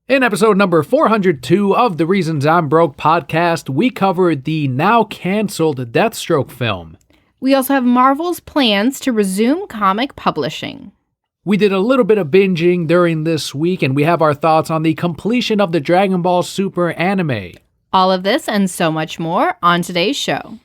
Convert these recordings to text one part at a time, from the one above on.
In episode number 402 of the Reasons I'm Broke podcast, we covered the now canceled Deathstroke film. We also have Marvel's plans to resume comic publishing. We did a little bit of binging during this week, and we have our thoughts on the completion of the Dragon Ball Super anime. All of this and so much more on today's show.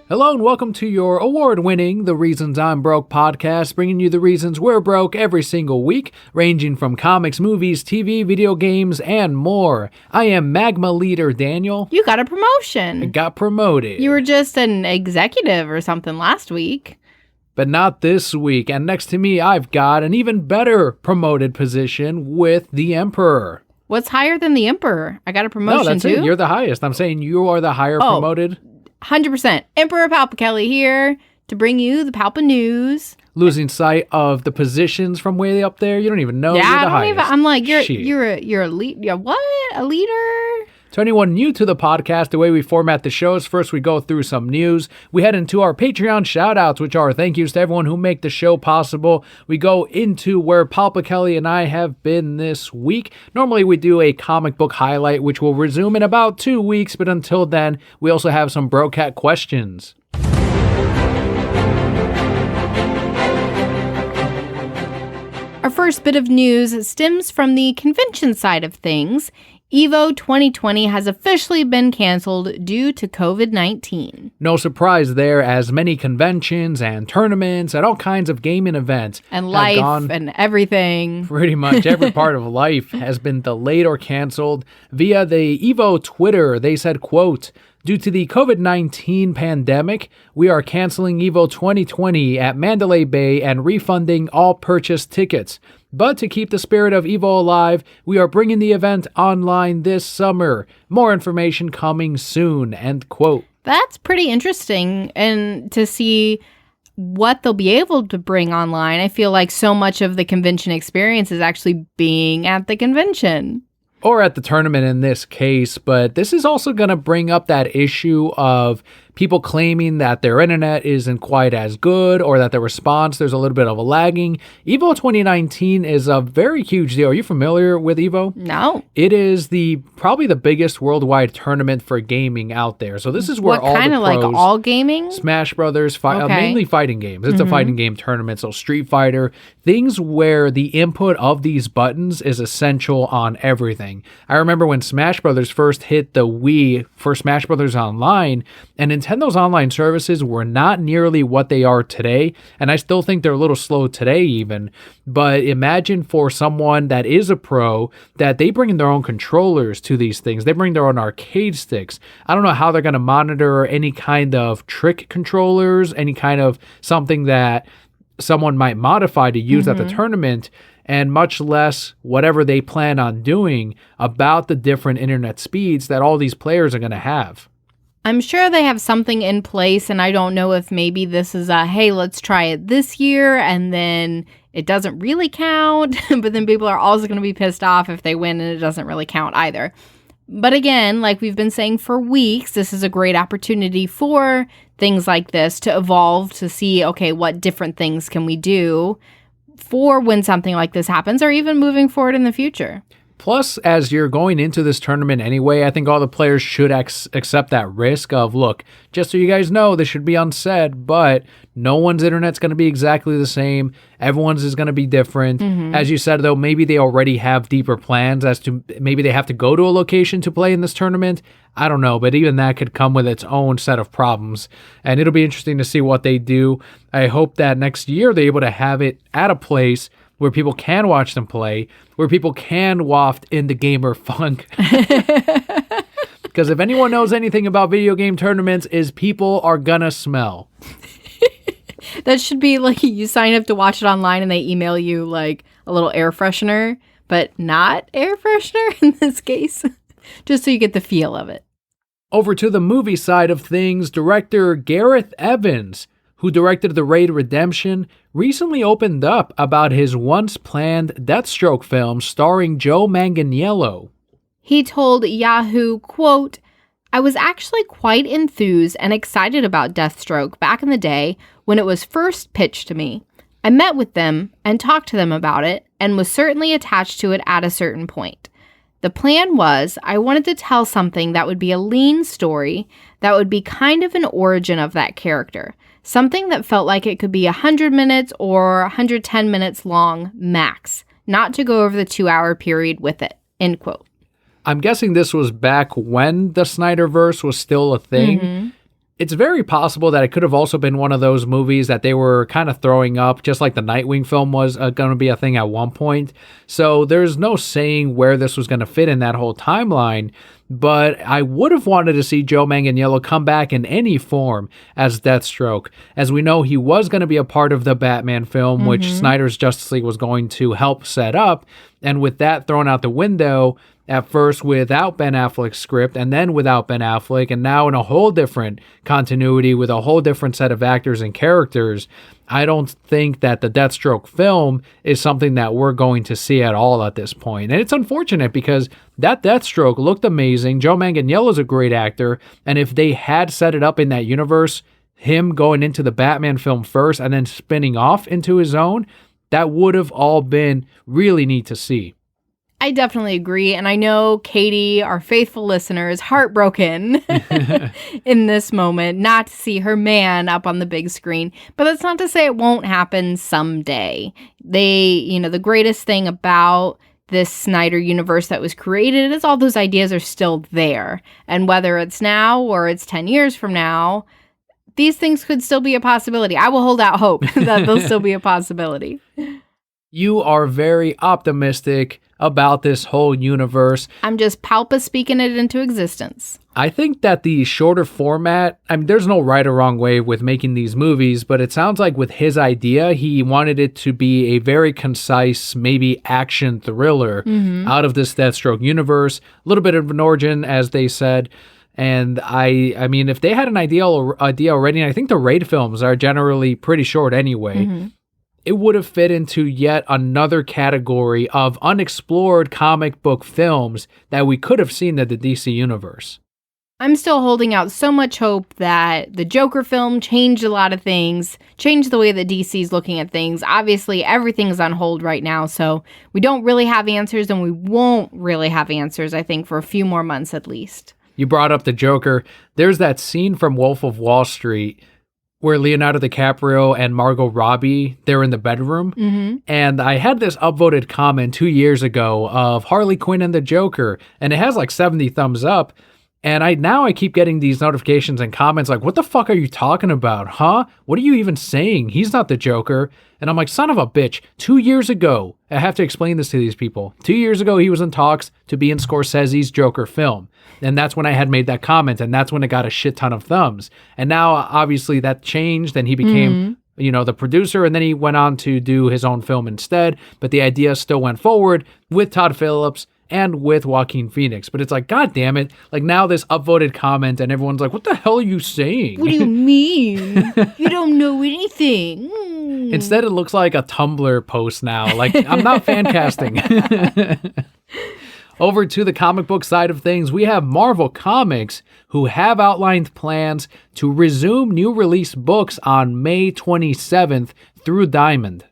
Hello and welcome to your award-winning The Reasons I'm Broke podcast, bringing you the reasons we're broke every single week, ranging from comics, movies, TV, video games, and more. I am Magma Leader Daniel. You got a promotion. I got promoted. You were just an executive or something last week. But not this week, and next to me I've got an even better promoted position with the Emperor. What's higher than the Emperor? I got a promotion No, that's too? it. You're the highest. I'm saying you are the higher promoted. 100%. Emperor Palpa Kelli here to bring you the Palpa news. Losing sight of the positions from way up there. You don't even know you're the highest. I'm like, you're a lead. Yeah, what? A leader? To anyone new to the podcast, the way we format the shows, first we go through some news. We head into our Patreon shoutouts, which are thank yous to everyone who make the show possible. We go into where Palpa Kelli and I have been this week. Normally we do a comic book highlight, which will resume in about 2 weeks, but until then, we also have some Brocat questions. Our first bit of news stems from the convention side of things. EVO 2020 has officially been canceled due to COVID-19. No surprise there, as many conventions and tournaments and all kinds of gaming events and life and everything. Pretty much every part of life has been delayed or canceled. Via the EVO Twitter, they said, quote, "Due to the COVID-19 pandemic, we are canceling EVO 2020 at Mandalay Bay and refunding all purchased tickets. But to keep the spirit of EVO alive, we are bringing the event online this summer. More information coming soon," end quote. That's pretty interesting, and to see what they'll be able to bring online. I feel like so much of the convention experience is actually being at the convention. Or at the tournament in this case, but this is also going to bring up that issue of people claiming that their internet isn't quite as good or that the response, there's a little bit of a lagging. EVO 2019 is a very huge deal. Are you familiar with EVO? No. It is probably the biggest worldwide tournament for gaming out there. So this is where all the pros... What kind of like all gaming? Smash Brothers, mainly fighting games. It's a fighting game tournament. So Street Fighter, things where the input of these buttons is essential on everything. I remember when Smash Brothers first hit the Wii for Smash Brothers Online, and Nintendo's online services were not nearly what they are today, and I still think they're a little slow today even, but imagine for someone that is a pro that they bring in their own controllers to these things. They bring their own arcade sticks. I don't know how they're going to monitor any kind of trick controllers, any kind of something that someone might modify to use at the tournament, and much less whatever they plan on doing about the different internet speeds that all these players are going to have. I'm sure they have something in place, and I don't know if maybe this is hey, let's try it this year, and then it doesn't really count, but then people are also going to be pissed off if they win and it doesn't really count either. But again, like we've been saying for weeks, this is a great opportunity for things like this to evolve, to see, okay, what different things can we do for when something like this happens, or even moving forward in the future. Plus, as you're going into this tournament anyway, I think all the players should accept that risk of, look, just so you guys know, this should be unsaid, but no one's internet's going to be exactly the same. Everyone's is going to be different. As you said, though, maybe they already have deeper plans as to maybe they have to go to a location to play in this tournament. I don't know, but even that could come with its own set of problems, and it'll be interesting to see what they do. I hope that next year they're able to have it at a place where people can watch them play, where people can waft in the gamer funk. Because if anyone knows anything about video game tournaments, is people are gonna smell. That should be like you sign up to watch it online and they email you like a little air freshener, but not air freshener in this case, just so you get the feel of it. Over to the movie side of things, director Gareth Evans, who directed The Raid Redemption, recently opened up about his once-planned Deathstroke film starring Joe Manganiello. He told Yahoo, quote, "I was actually quite enthused and excited about Deathstroke back in the day when it was first pitched to me. I met with them and talked to them about it and was certainly attached to it at a certain point. The plan was I wanted to tell something that would be a lean story that would be kind of an origin of that character. Something that felt like it could be 100 minutes or 110 minutes long max, not to go over the 2-hour period with it," end quote. I'm guessing this was back when the Snyderverse was still a thing. Mm-hmm. It's very possible that it could have also been one of those movies that they were kind of throwing up, just like the Nightwing film was going to be a thing at one point. So there's no saying where this was going to fit in that whole timeline. But I would have wanted to see Joe Manganiello come back in any form as Deathstroke. As we know, he was going to be a part of the Batman film, which Snyder's Justice League was going to help set up. And with that thrown out the window, at first without Ben Affleck's script, and then without Ben Affleck, and now in a whole different continuity with a whole different set of actors and characters, I don't think that the Deathstroke film is something that we're going to see at all at this point. And it's unfortunate because that Deathstroke looked amazing. Joe Manganiello's a great actor, and if they had set it up in that universe, him going into the Batman film first and then spinning off into his own, that would have all been really neat to see. I definitely agree, and I know Katie, our faithful listener, is heartbroken in this moment not to see her man up on the big screen, but that's not to say it won't happen someday. The greatest thing about this Snyder universe that was created is all those ideas are still there, and whether it's now or it's 10 years from now, these things could still be a possibility. I will hold out hope that they'll still be a possibility. You are very optimistic about this whole universe. I'm just palpa speaking it into existence. I think that the shorter format, there's no right or wrong way with making these movies, but it sounds like with his idea, he wanted it to be a very concise, maybe action thriller out of this Deathstroke universe. A little bit of an origin, as they said. And I mean, if they had an idea already, and I think the Raid films are generally pretty short anyway, it would have fit into yet another category of unexplored comic book films that we could have seen in the DC universe. I'm still holding out so much hope that the Joker film changed a lot of things, changed the way that DC's looking at things. Obviously, everything's on hold right now, so we don't really have answers, and we won't really have answers, I think, for a few more months at least. You brought up the Joker. There's that scene from Wolf of Wall Street where Leonardo DiCaprio and Margot Robbie, they're in the bedroom. And I had this upvoted comment 2 years ago of Harley Quinn and the Joker, and it has like 70 thumbs up. And I keep getting these notifications and comments like, what the fuck are you talking about? Huh? What are you even saying? He's not the Joker. And I'm like, son of a bitch, 2 years ago, I have to explain this to these people. 2 years ago, he was in talks to be in Scorsese's Joker film. And that's when I had made that comment, and that's when it got a shit ton of thumbs. And now, obviously, that changed, and he became, the producer, and then he went on to do his own film instead. But the idea still went forward with Todd Phillips and with Joaquin Phoenix. But it's like, God damn it. Like, now this upvoted comment, and everyone's like, what the hell are you saying? What do you mean? You don't know anything. Instead, it looks like a Tumblr post now. Like, I'm not fan casting. Over to the comic book side of things, we have Marvel Comics, who have outlined plans to resume new release books on May 27th through Diamond.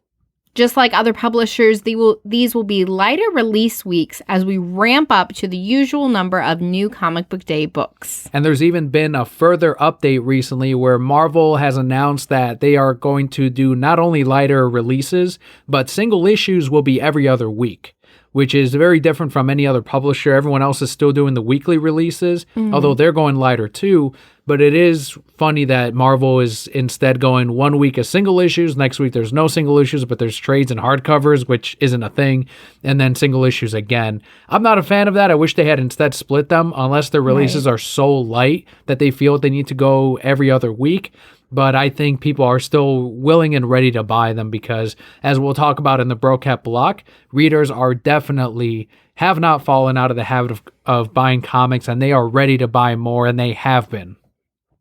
Just like other publishers, these will be lighter release weeks as we ramp up to the usual number of new Comic Book Day books. And there's even been a further update recently where Marvel has announced that they are going to do not only lighter releases, but single issues will be every other week, which is very different from any other publisher. Everyone else is still doing the weekly releases, although they're going lighter too. But it is funny that Marvel is instead going 1 week of single issues. Next week, there's no single issues, but there's trades and hardcovers, which isn't a thing. And then single issues again. I'm not a fan of that. I wish they had instead split them, unless their releases are so light that they feel they need to go every other week. But I think people are still willing and ready to buy them because, as we'll talk about in the Brocat block, readers are definitely have not fallen out of the habit of buying comics, and they are ready to buy more, and they have been.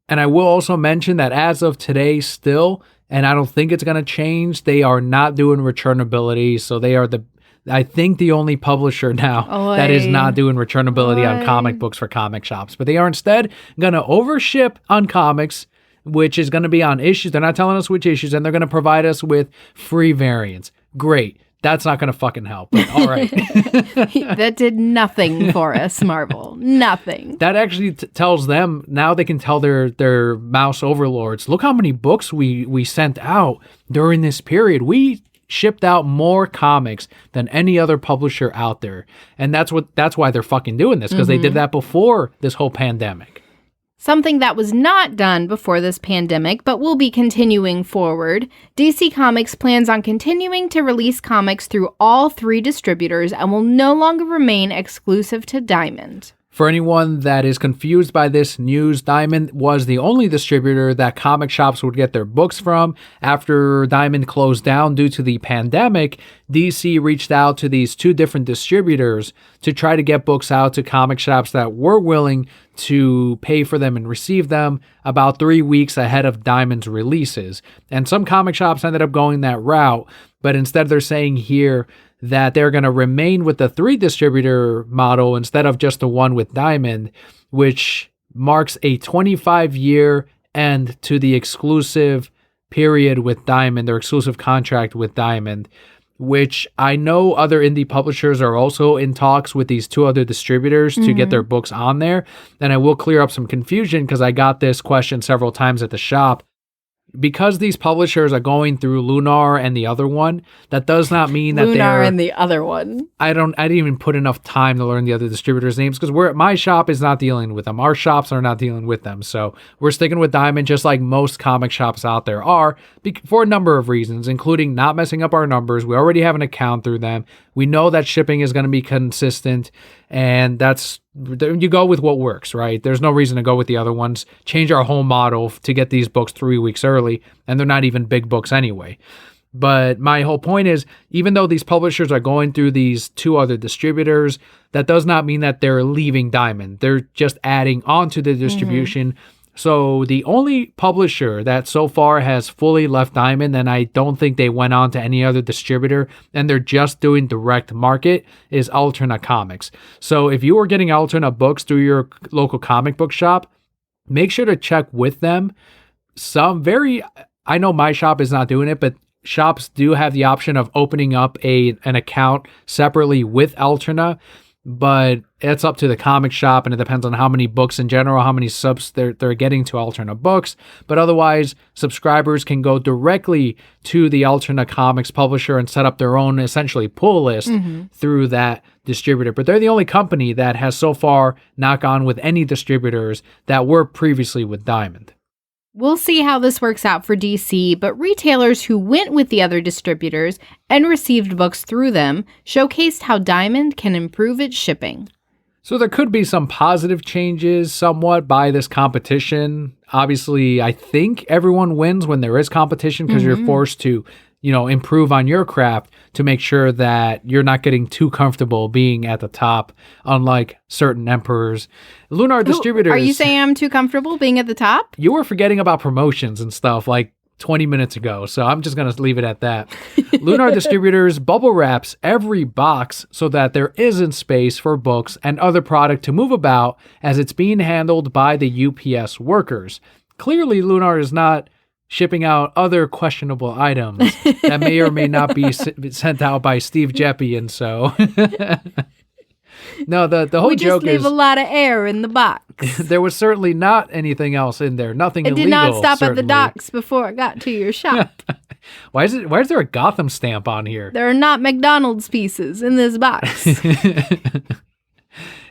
And I will also mention that as of today still, and I don't think it's going to change, they are not doing returnability, so they are I think the only publisher now that is not doing returnability on comic books for comic shops. But they are instead going to overship on comics, which is going to be on issues. They're not telling us which issues, and they're going to provide us with free variants. Great. That's not going to fucking help. But all right. That did nothing for us, Marvel. Nothing. That actually tells them, now they can tell their mouse overlords, look how many books we sent out during this period. We shipped out more comics than any other publisher out there. And that's why they're fucking doing this, because they did that before this whole pandemic. Something that was not done before this pandemic, but will be continuing forward. DC Comics plans on continuing to release comics through all 3 distributors and will no longer remain exclusive to Diamond. For anyone that is confused by this news, Diamond was the only distributor that comic shops would get their books from. After Diamond closed down due to the pandemic, DC reached out to these 2 different distributors to try to get books out to comic shops that were willing to pay for them and receive them about 3 weeks ahead of Diamond's releases. And some comic shops ended up going that route, but instead they're saying here that they're going to remain with the 3 distributor model instead of just the one with Diamond, which marks a 25-year end to the exclusive period with Diamond, their exclusive contract with Diamond, which I know other indie publishers are also in talks with these 2 other distributors to get their books on there. And I will clear up some confusion, because I got this question several times at the shop. Because these publishers are going through Lunar and the other one, that does not mean that Lunar and the other one. I didn't even put enough time to learn the other distributors' names, because my shop is not dealing with them. Our shops are not dealing with them. So we're sticking with Diamond, just like most comic shops out there are, for a number of reasons, including not messing up our numbers. We already have an account through them. We know that shipping is going to be consistent, and you go with what works, right? There's no reason to go with the other ones. Change our whole model to get these books 3 weeks early, and they're not even big books anyway. But my whole point is, even though these publishers are going through these 2 other distributors, that does not mean that they're leaving Diamond. They're just adding on to the distribution. So the only publisher that so far has fully left Diamond, and I don't think they went on to any other distributor, and they're just doing direct market, is Alterna Comics. So if you are getting Alterna books through your local comic book shop, make sure to check with them. I know my shop is not doing it, but shops do have the option of opening up an account separately with Alterna. But it's up to the comic shop, and it depends on how many books in general, how many subs they're getting to Alterna Books. But otherwise, subscribers can go directly to the Alterna Comics publisher and set up their own, essentially, pull list through that distributor. But they're the only company that has so far not gone with any distributors that were previously with Diamond. We'll see how this works out for DC, but retailers who went with the other distributors and received books through them showcased how Diamond can improve its shipping. So there could be some positive changes somewhat by this competition. Obviously, I think everyone wins when there is competition, because you're forced to, improve on your craft to make sure that you're not getting too comfortable being at the top, unlike certain emperors. Lunar distributors. Are you saying I'm too comfortable being at the top? You were forgetting about promotions and stuff like 20 minutes ago, so I'm just going to leave it at that. Lunar distributors bubble wraps every box so that there isn't space for books and other product to move about as it's being handled by the UPS workers. Clearly, Lunar is not shipping out other questionable items that may or may not be sent out by Steve Jeppy, and so... No, the whole joke is... We just leave a lot of air in the box. There was certainly not anything else in there. Nothing illegal, It did not stop certainly. At the docks before it got to your shop. Why is there a Gotham stamp on here? There are not McDonald's pieces in this box.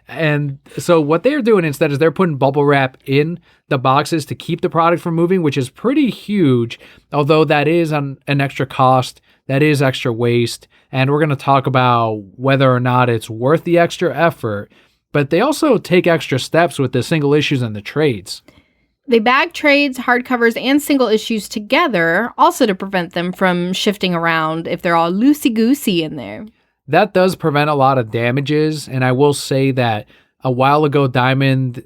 And so what they're doing instead is they're putting bubble wrap in the boxes to keep the product from moving, which is pretty huge, although that is an extra cost, that is extra waste, and we're going to talk about whether or not it's worth the extra effort. But they also take extra steps with the single issues and the trades. They bag trades, hardcovers, and single issues together, also to prevent them from shifting around if they're all loosey-goosey in there. That does prevent a lot of damages, and I will say that a while ago, Diamond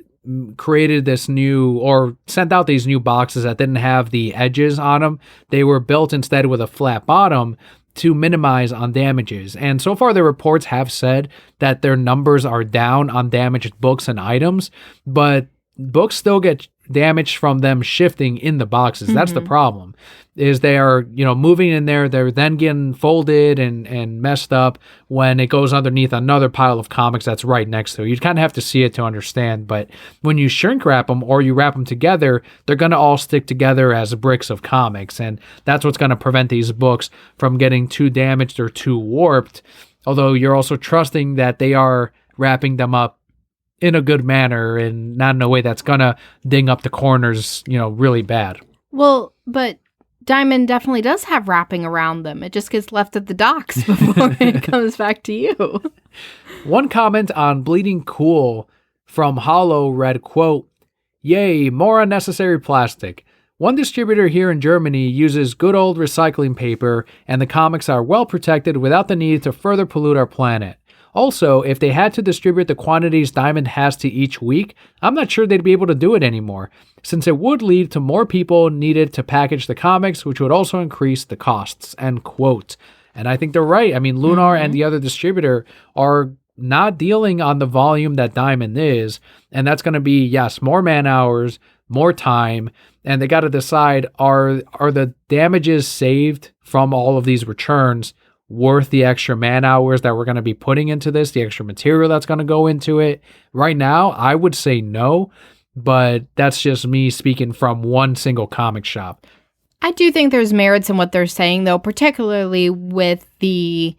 created this new, or sent out these new boxes that didn't have the edges on them. They were built instead with a flat bottom, to minimize on damages. And so far, the reports have said that their numbers are down on damaged books and items, but books still get damaged from them shifting in the boxes. That's the problem, is they are, moving in there. They're then getting folded and messed up when it goes underneath another pile of comics that's right next to it. You kind of have to see it to understand. But when you shrink wrap them or you wrap them together, they're going to all stick together as bricks of comics. And that's what's going to prevent these books from getting too damaged or too warped. Although you're also trusting that they are wrapping them up in a good manner and not in a way that's gonna ding up the corners, really bad. Well, but Diamond definitely does have wrapping around them. It just gets left at the docks before it comes back to you. One comment on Bleeding Cool from Hollow read, quote, "Yay, more unnecessary plastic. One distributor here in Germany uses good old recycling paper, and the comics are well protected without the need to further pollute our planet. Also, if they had to distribute the quantities Diamond has to each week, I'm not sure they'd be able to do it anymore, since it would lead to more people needed to package the comics, which would also increase the costs," end quote. And I think they're right. I mean, Lunar and the other distributor are not dealing on the volume that Diamond is, and that's going to be, yes, more man hours, more time, and they got to decide, are the damages saved from all of these returns worth the extra man hours that we're going to be putting into this, the extra material that's going to go into it? Right now, I would say no, but that's just me speaking from one single comic shop. I do think there's merits in what they're saying, though, particularly with the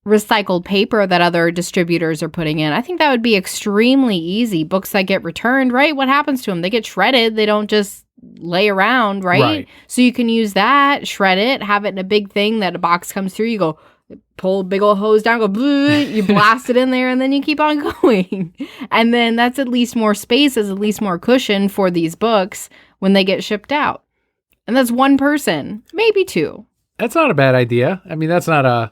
recycled paper that other distributors are putting in. I think that would be extremely easy. Books that get returned, right? What happens to them? They get shredded. They don't just lay around, right? So you can use that, shred it, have it in a big thing that a box comes through. You go pull a big old hose down, go you blast it in there, and then you keep on going. And then that's at least more space, is at least more cushion for these books when they get shipped out. And that's one person, maybe two. That's not a bad idea. I mean, that's not a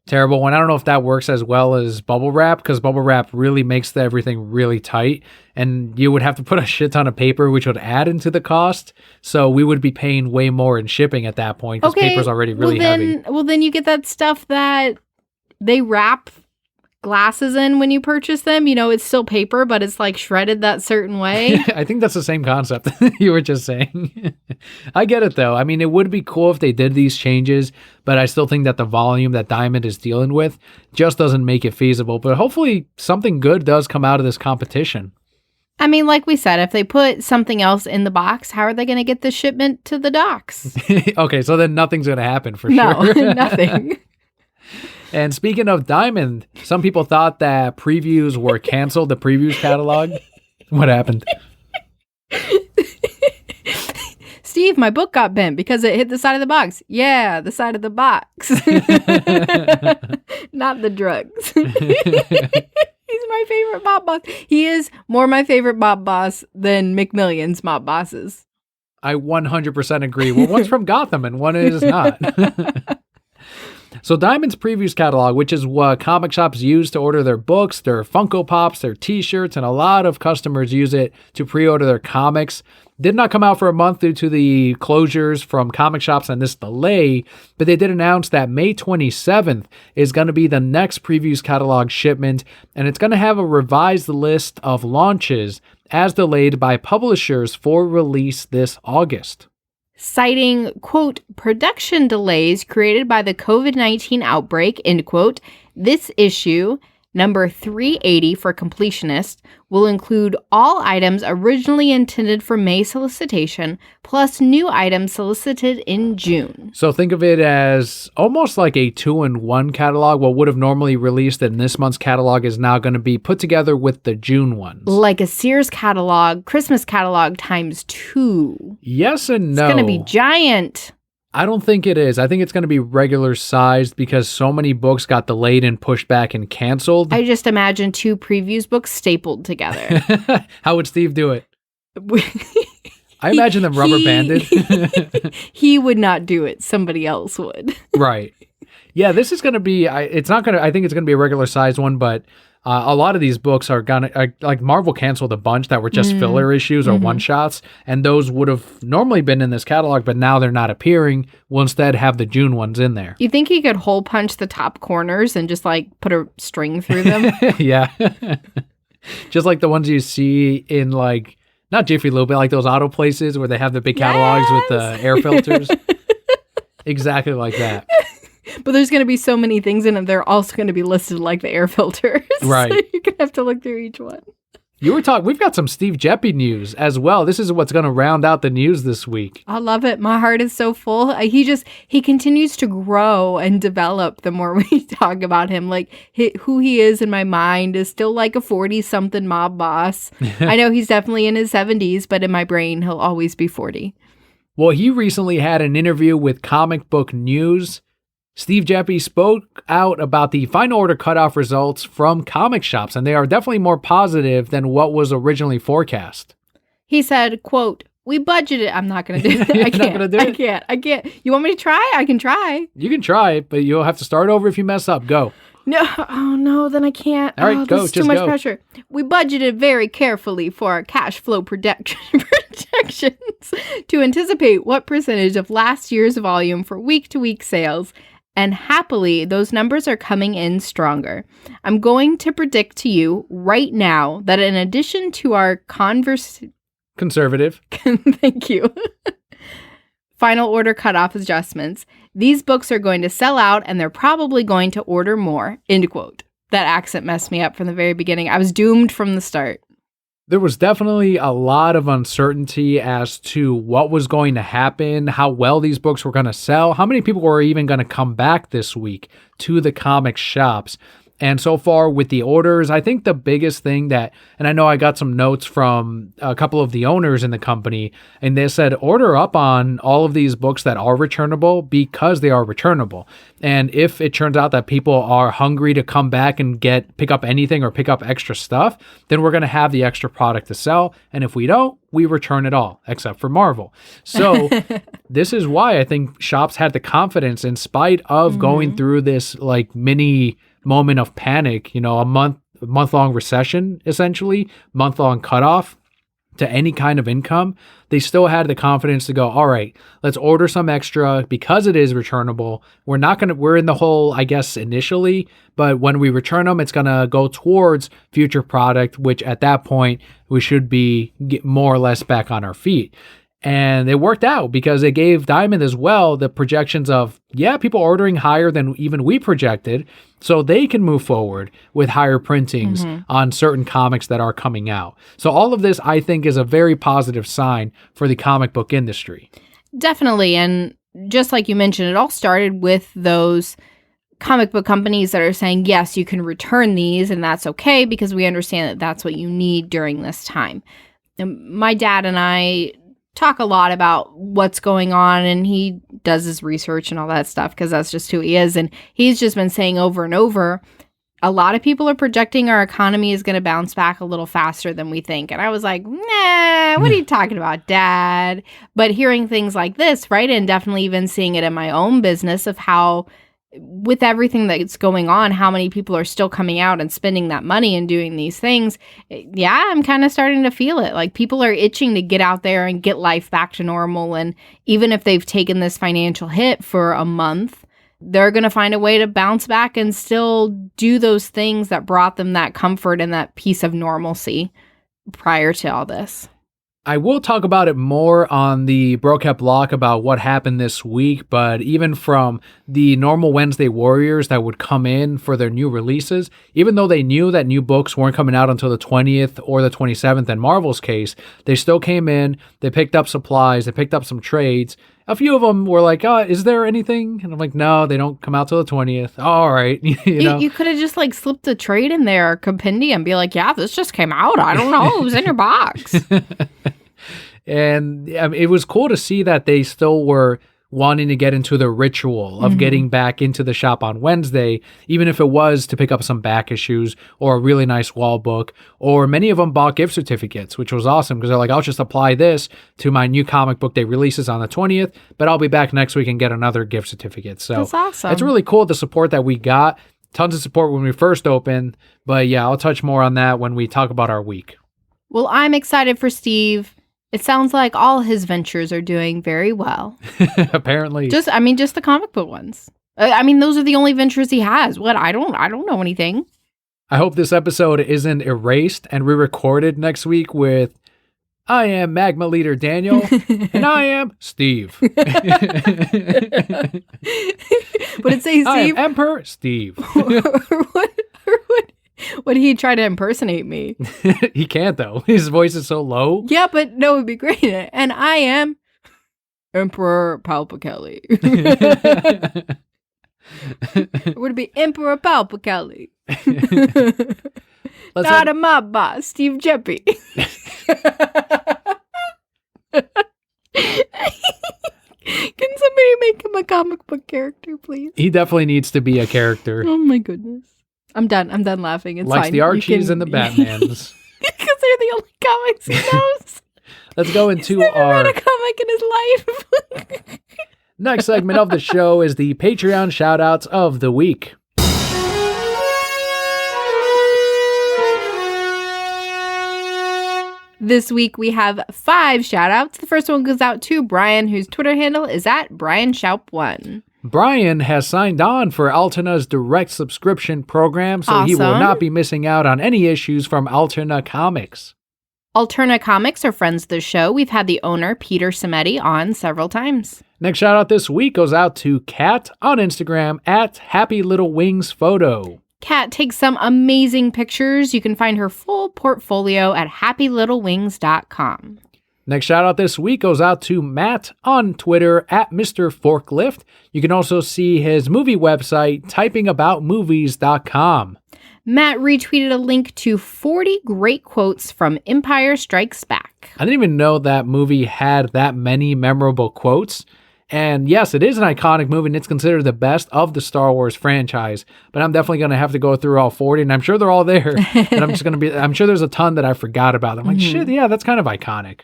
terrible one. I don't know if that works as well as bubble wrap, because bubble wrap really makes everything really tight, and you would have to put a shit ton of paper, which would add into the cost. So we would be paying way more in shipping at that point, because paper's already really heavy. Well, then you get that stuff that they wrap glasses in when you purchase them. It's still paper, but it's like shredded that certain way. I think that's the same concept you were just saying. I get it, though. I mean, it would be cool if they did these changes, but I still think that the volume that Diamond is dealing with just doesn't make it feasible. But hopefully something good does come out of this competition. I mean, like we said, if they put something else in the box, how are they going to get the shipment to the docks? Okay, so then nothing's going to happen for sure. No, nothing. And speaking of Diamond, some people thought that previews were canceled, the previews catalog. What happened? Steve, my book got bent because it hit the side of the box. Yeah, the side of the box. Not the drugs. He's my favorite mob boss. He is more my favorite mob boss than McMillion's mob bosses. I 100% agree. Well, one's from Gotham and one is not. So Diamond's previews catalog, which is what comic shops use to order their books, their Funko Pops, their t-shirts, and a lot of customers use it to pre-order their comics, did not come out for a month due to the closures from comic shops and this delay, but they did announce that May 27th is going to be the next previews catalog shipment, and it's going to have a revised list of launches as delayed by publishers for release this August. Citing, quote, production delays created by the COVID-19 outbreak, end quote, this issue, number 380 for completionists, will include all items originally intended for May solicitation, plus new items solicited in June. So think of it as almost like a 2-in-1 catalog. What would have normally released in this month's catalog is now going to be put together with the June ones. Like a Sears catalog, Christmas catalog times 2. Yes and no. It's going to be giant. I don't think it is. I think it's going to be regular sized because so many books got delayed and pushed back and canceled. I just imagine 2 previews books stapled together. How would Steve do it? I imagine them rubber banded. He would not do it. Somebody else would. Right. Yeah, this is going to be, I think it's going to be a regular sized one, but A lot of these books are like Marvel canceled a bunch that were just filler issues or one-shots, and those would have normally been in this catalog, but now they're not appearing. We'll instead have the June ones in there. You think he could hole punch the top corners and just like put a string through them? Yeah. Just like the ones you see in like, not Jiffy Lube, but like those auto places where they have the big catalogs with the air filters. Exactly like that. But there's going to be so many things in them. They're also going to be listed like the air filters. Right. So you're going to have to look through each one. We've got some Steve Geppi news as well. This is what's going to round out the news this week. I love it. My heart is so full. He continues to grow and develop the more we talk about him. Like who he is in my mind is still like a 40-something mob boss. I know he's definitely in his 70s, but in my brain, he'll always be 40. Well, he recently had an interview with Comic Book News. Steve Geppi spoke out about the final order cutoff results from comic shops, and they are definitely more positive than what was originally forecast. He said, quote, "We budgeted." I'm not going to do that. I can't. You want me to try? I can try. You can try, but you'll have to start over if you mess up. Go. No. Oh, no, then I can't. All right, go. This is too much pressure. We budgeted very carefully for our cash flow projections to anticipate what percentage of last year's volume for week-to-week sales. And happily, those numbers are coming in stronger. I'm going to predict to you right now that in addition to our conservative. Thank you. Final order cutoff adjustments, these books are going to sell out and they're probably going to order more. End quote. That accent messed me up from the very beginning. I was doomed from the start. There was definitely a lot of uncertainty as to what was going to happen, how well these books were going to sell, how many people were even going to come back this week to the comic shops. And so far with the orders, I think the biggest thing that, and I know I got some notes from a couple of the owners in the company, and they said order up on all of these books that are returnable because they are returnable. And if it turns out that people are hungry to come back and pick up anything or pick up extra stuff, then we're going to have the extra product to sell. And if we don't, we return it all, except for Marvel. So this is why I think shops had the confidence, in spite of going through this like mini moment of panic, a month-long recession, essentially, month-long cutoff to any kind of income, they still had the confidence to go, all right, let's order some extra because it is returnable. We're in the hole, I guess, initially, but when we return them, it's going to go towards future product, which at that point, we should be more or less back on our feet. And it worked out because it gave Diamond as well the projections of, people ordering higher than even we projected, so they can move forward with higher printings on certain comics that are coming out. So all of this, I think, is a very positive sign for the comic book industry. Definitely. And just like you mentioned, it all started with those comic book companies that are saying, yes, you can return these, and that's okay because we understand that that's what you need during this time. And my dad and I talk a lot about what's going on, and he does his research and all that stuff because that's just who he is. And he's just been saying over and over, a lot of people are projecting our economy is going to bounce back a little faster than we think. And I was like, nah, what are you talking about, Dad? But hearing things like this, right, and definitely even seeing it in my own business of how, with everything that's going on, how many people are still coming out and spending that money and doing these things. Yeah, I'm kind of starting to feel it. Like people are itching to get out there and get life back to normal. And even if they've taken this financial hit for a month, they're going to find a way to bounce back and still do those things that brought them that comfort and that peace of normalcy prior to all this. I will talk about it more on the Brokept Block about what happened this week, but even from the normal Wednesday Warriors that would come in for their new releases, even though they knew that new books weren't coming out until the 20th or the 27th in Marvel's case, they still came in, they picked up supplies, they picked up some trades. A few of them were like, is there anything? And I'm like, no, they don't come out till the 20th. All right. You could have just like slipped a trade in there, or compendium, be like, yeah, this just came out. I don't know. It was in your box. And it was cool to see that they still were wanting to get into the ritual of getting back into the shop on Wednesday, even if it was to pick up some back issues or a really nice wall book, or many of them bought gift certificates, which was awesome because they're like, I'll just apply this to my new comic book day releases on the 20th, but I'll be back next week and get another gift certificate. So that's awesome. It's really cool the support that we got. tons of support when we first opened. But yeah, I'll touch more on that when we talk about our week. Well, I'm excited for Steve. It sounds like all his ventures are doing very well. Apparently. Just the comic book ones. Those are the only ventures he has. What? I don't know anything. I hope this episode isn't erased and re-recorded next week with, I am Magma Leader Daniel, and I am Steve. What did it say, Steve? I am Emperor Steve. Would he try to impersonate me? He can't, though. His voice is so low. Yeah, but no, it would be great. And I am Emperor Kelli. Would it be Emperor Kelli? Not a mob boss, Steve Jeppy. Can somebody make him a comic book character, please? He definitely needs to be a character. Oh my goodness. I'm done lauging. It's likes fine. The Archies and the Batmans. Because they're the only comics he knows. Let's go into He's never read a comic in his life. Next segment of the show is the Patreon shoutouts of the week. This week we have 5 shoutouts. The first one goes out to Brian, whose Twitter handle is at BrianShaup1. Brian has signed on for Alterna's direct subscription program, so he will not be missing out on any issues from Alterna Comics. Alterna Comics are friends of the show. We've had the owner, Peter Cimetti, on several times. Next shout out this week goes out to Kat on Instagram at Happy Little Wings Photo. Kat takes some amazing pictures. You can find her full portfolio at happylittlewings.com. Next shout out this week goes out to Matt on Twitter at Mr. Forklift. You can also see his movie website, typingaboutmovies.com. Matt retweeted a link to 40 great quotes from Empire Strikes Back. I didn't even know that movie had that many memorable quotes. And yes, it is an iconic movie, and it's considered the best of the Star Wars franchise. But I'm definitely going to have to go through all 40, and I'm sure they're all there. And I'm sure there's a ton that I forgot about. I'm like, shit, yeah, that's kind of iconic.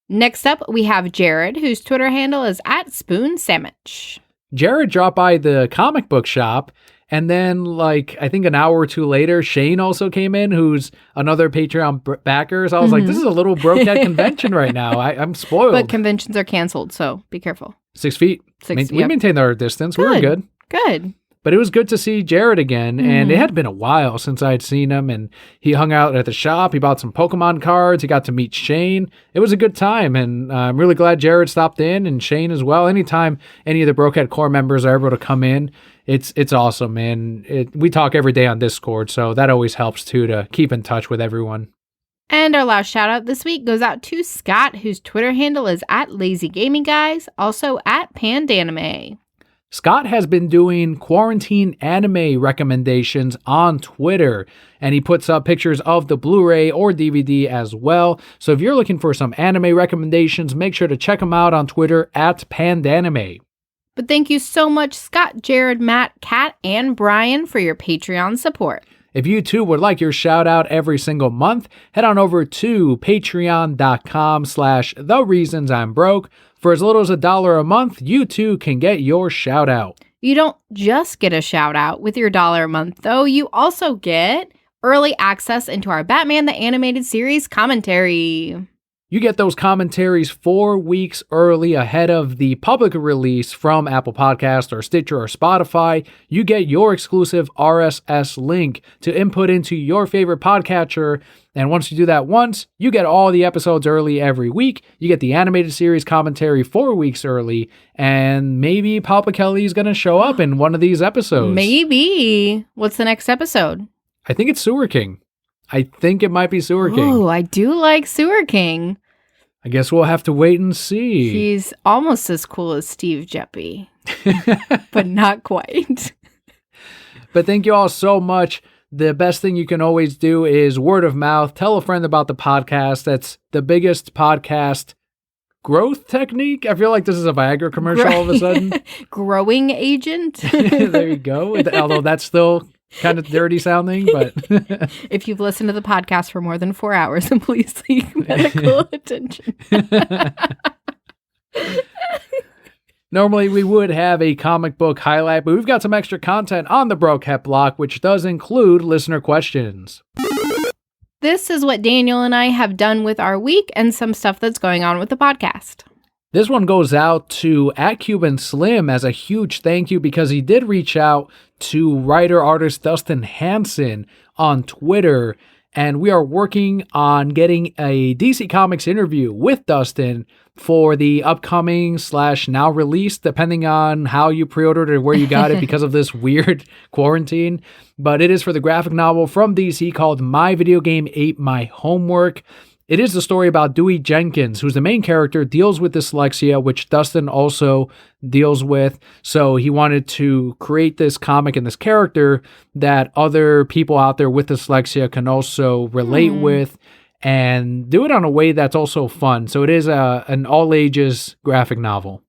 Next up, we have Jared, whose Twitter handle is at Spoon Sandwich. Jared dropped by the comic book shop, and then, I think an hour or two later, Shane also came in, who's another Patreon backer. So I was like, this is a little brocat convention right now. I'm spoiled. But conventions are canceled, so be careful. 6 feet. We maintained our distance. Good. We were good. Good. But it was good to see Jared again, and it had been a while since I'd seen him, and he hung out at the shop. He bought some Pokemon cards. He got to meet Shane. It was a good time, and I'm really glad Jared stopped in, and Shane as well. Anytime any of the Brokehead Core members are able to come in, it's awesome, and we talk every day on Discord, so that always helps, too, to keep in touch with everyone. And our last shout out this week goes out to Scott, whose Twitter handle is at LazyGamingGuys, also at Pandanime. Scott has been doing quarantine anime recommendations on Twitter, and he puts up pictures of the Blu-ray or DVD as well. So if you're looking for some anime recommendations, make sure to check him out on Twitter at Pandanime. But thank you so much, Scott, Jared, Matt, Kat, and Brian for your Patreon support. If you too would like your shout out every single month, head on over to patreon.com/thereasonsimbroke. For as little as $1 a month, you too can get your shout out. You don't just get a shout out with your $1 a month, though. You also get early access into our Batman the Animated Series commentary. You get those commentaries 4 weeks early ahead of the public release from Apple Podcasts or Stitcher or Spotify. You get your exclusive RSS link to input into your favorite podcatcher. And once you do that once, you get all the episodes early every week. You get the animated series commentary 4 weeks early. And maybe Papa Kelly is going to show up in one of these episodes. Maybe. What's the next episode? I think it's Sewer King. I think it might be Sewer King. Oh, I do like Sewer King. I guess we'll have to wait and see. He's almost as cool as Steve Jeppy, but not quite. But thank you all so much. The best thing you can always do is word of mouth. Tell a friend about the podcast. That's the biggest podcast growth technique. I feel like this is a Viagra commercial all of a sudden. Growing agent. There you go. Although that's still kind of dirty sounding, but if you've listened to the podcast for more than 4 hours, then please seek medical attention. Normally, we would have a comic book highlight, but we've got some extra content on the Brokehead block, which does include listener questions. This is what Daniel and I have done with our week and some stuff that's going on with the podcast. This one goes out to @CubanSlim as a huge thank you because he did reach out to writer-artist Dustin Hanson on Twitter, and we are working on getting a DC Comics interview with Dustin for the upcoming / now release, depending on how you pre-ordered or where you got it because of this weird quarantine. But it is for the graphic novel from DC called My Video Game Ate My Homework. It is the story about Dewey Jenkins, who's the main character, deals with dyslexia, which Dustin also deals with. So he wanted to create this comic and this character that other people out there with dyslexia can also relate with and do it on a way that's also fun. So it is an all-ages graphic novel.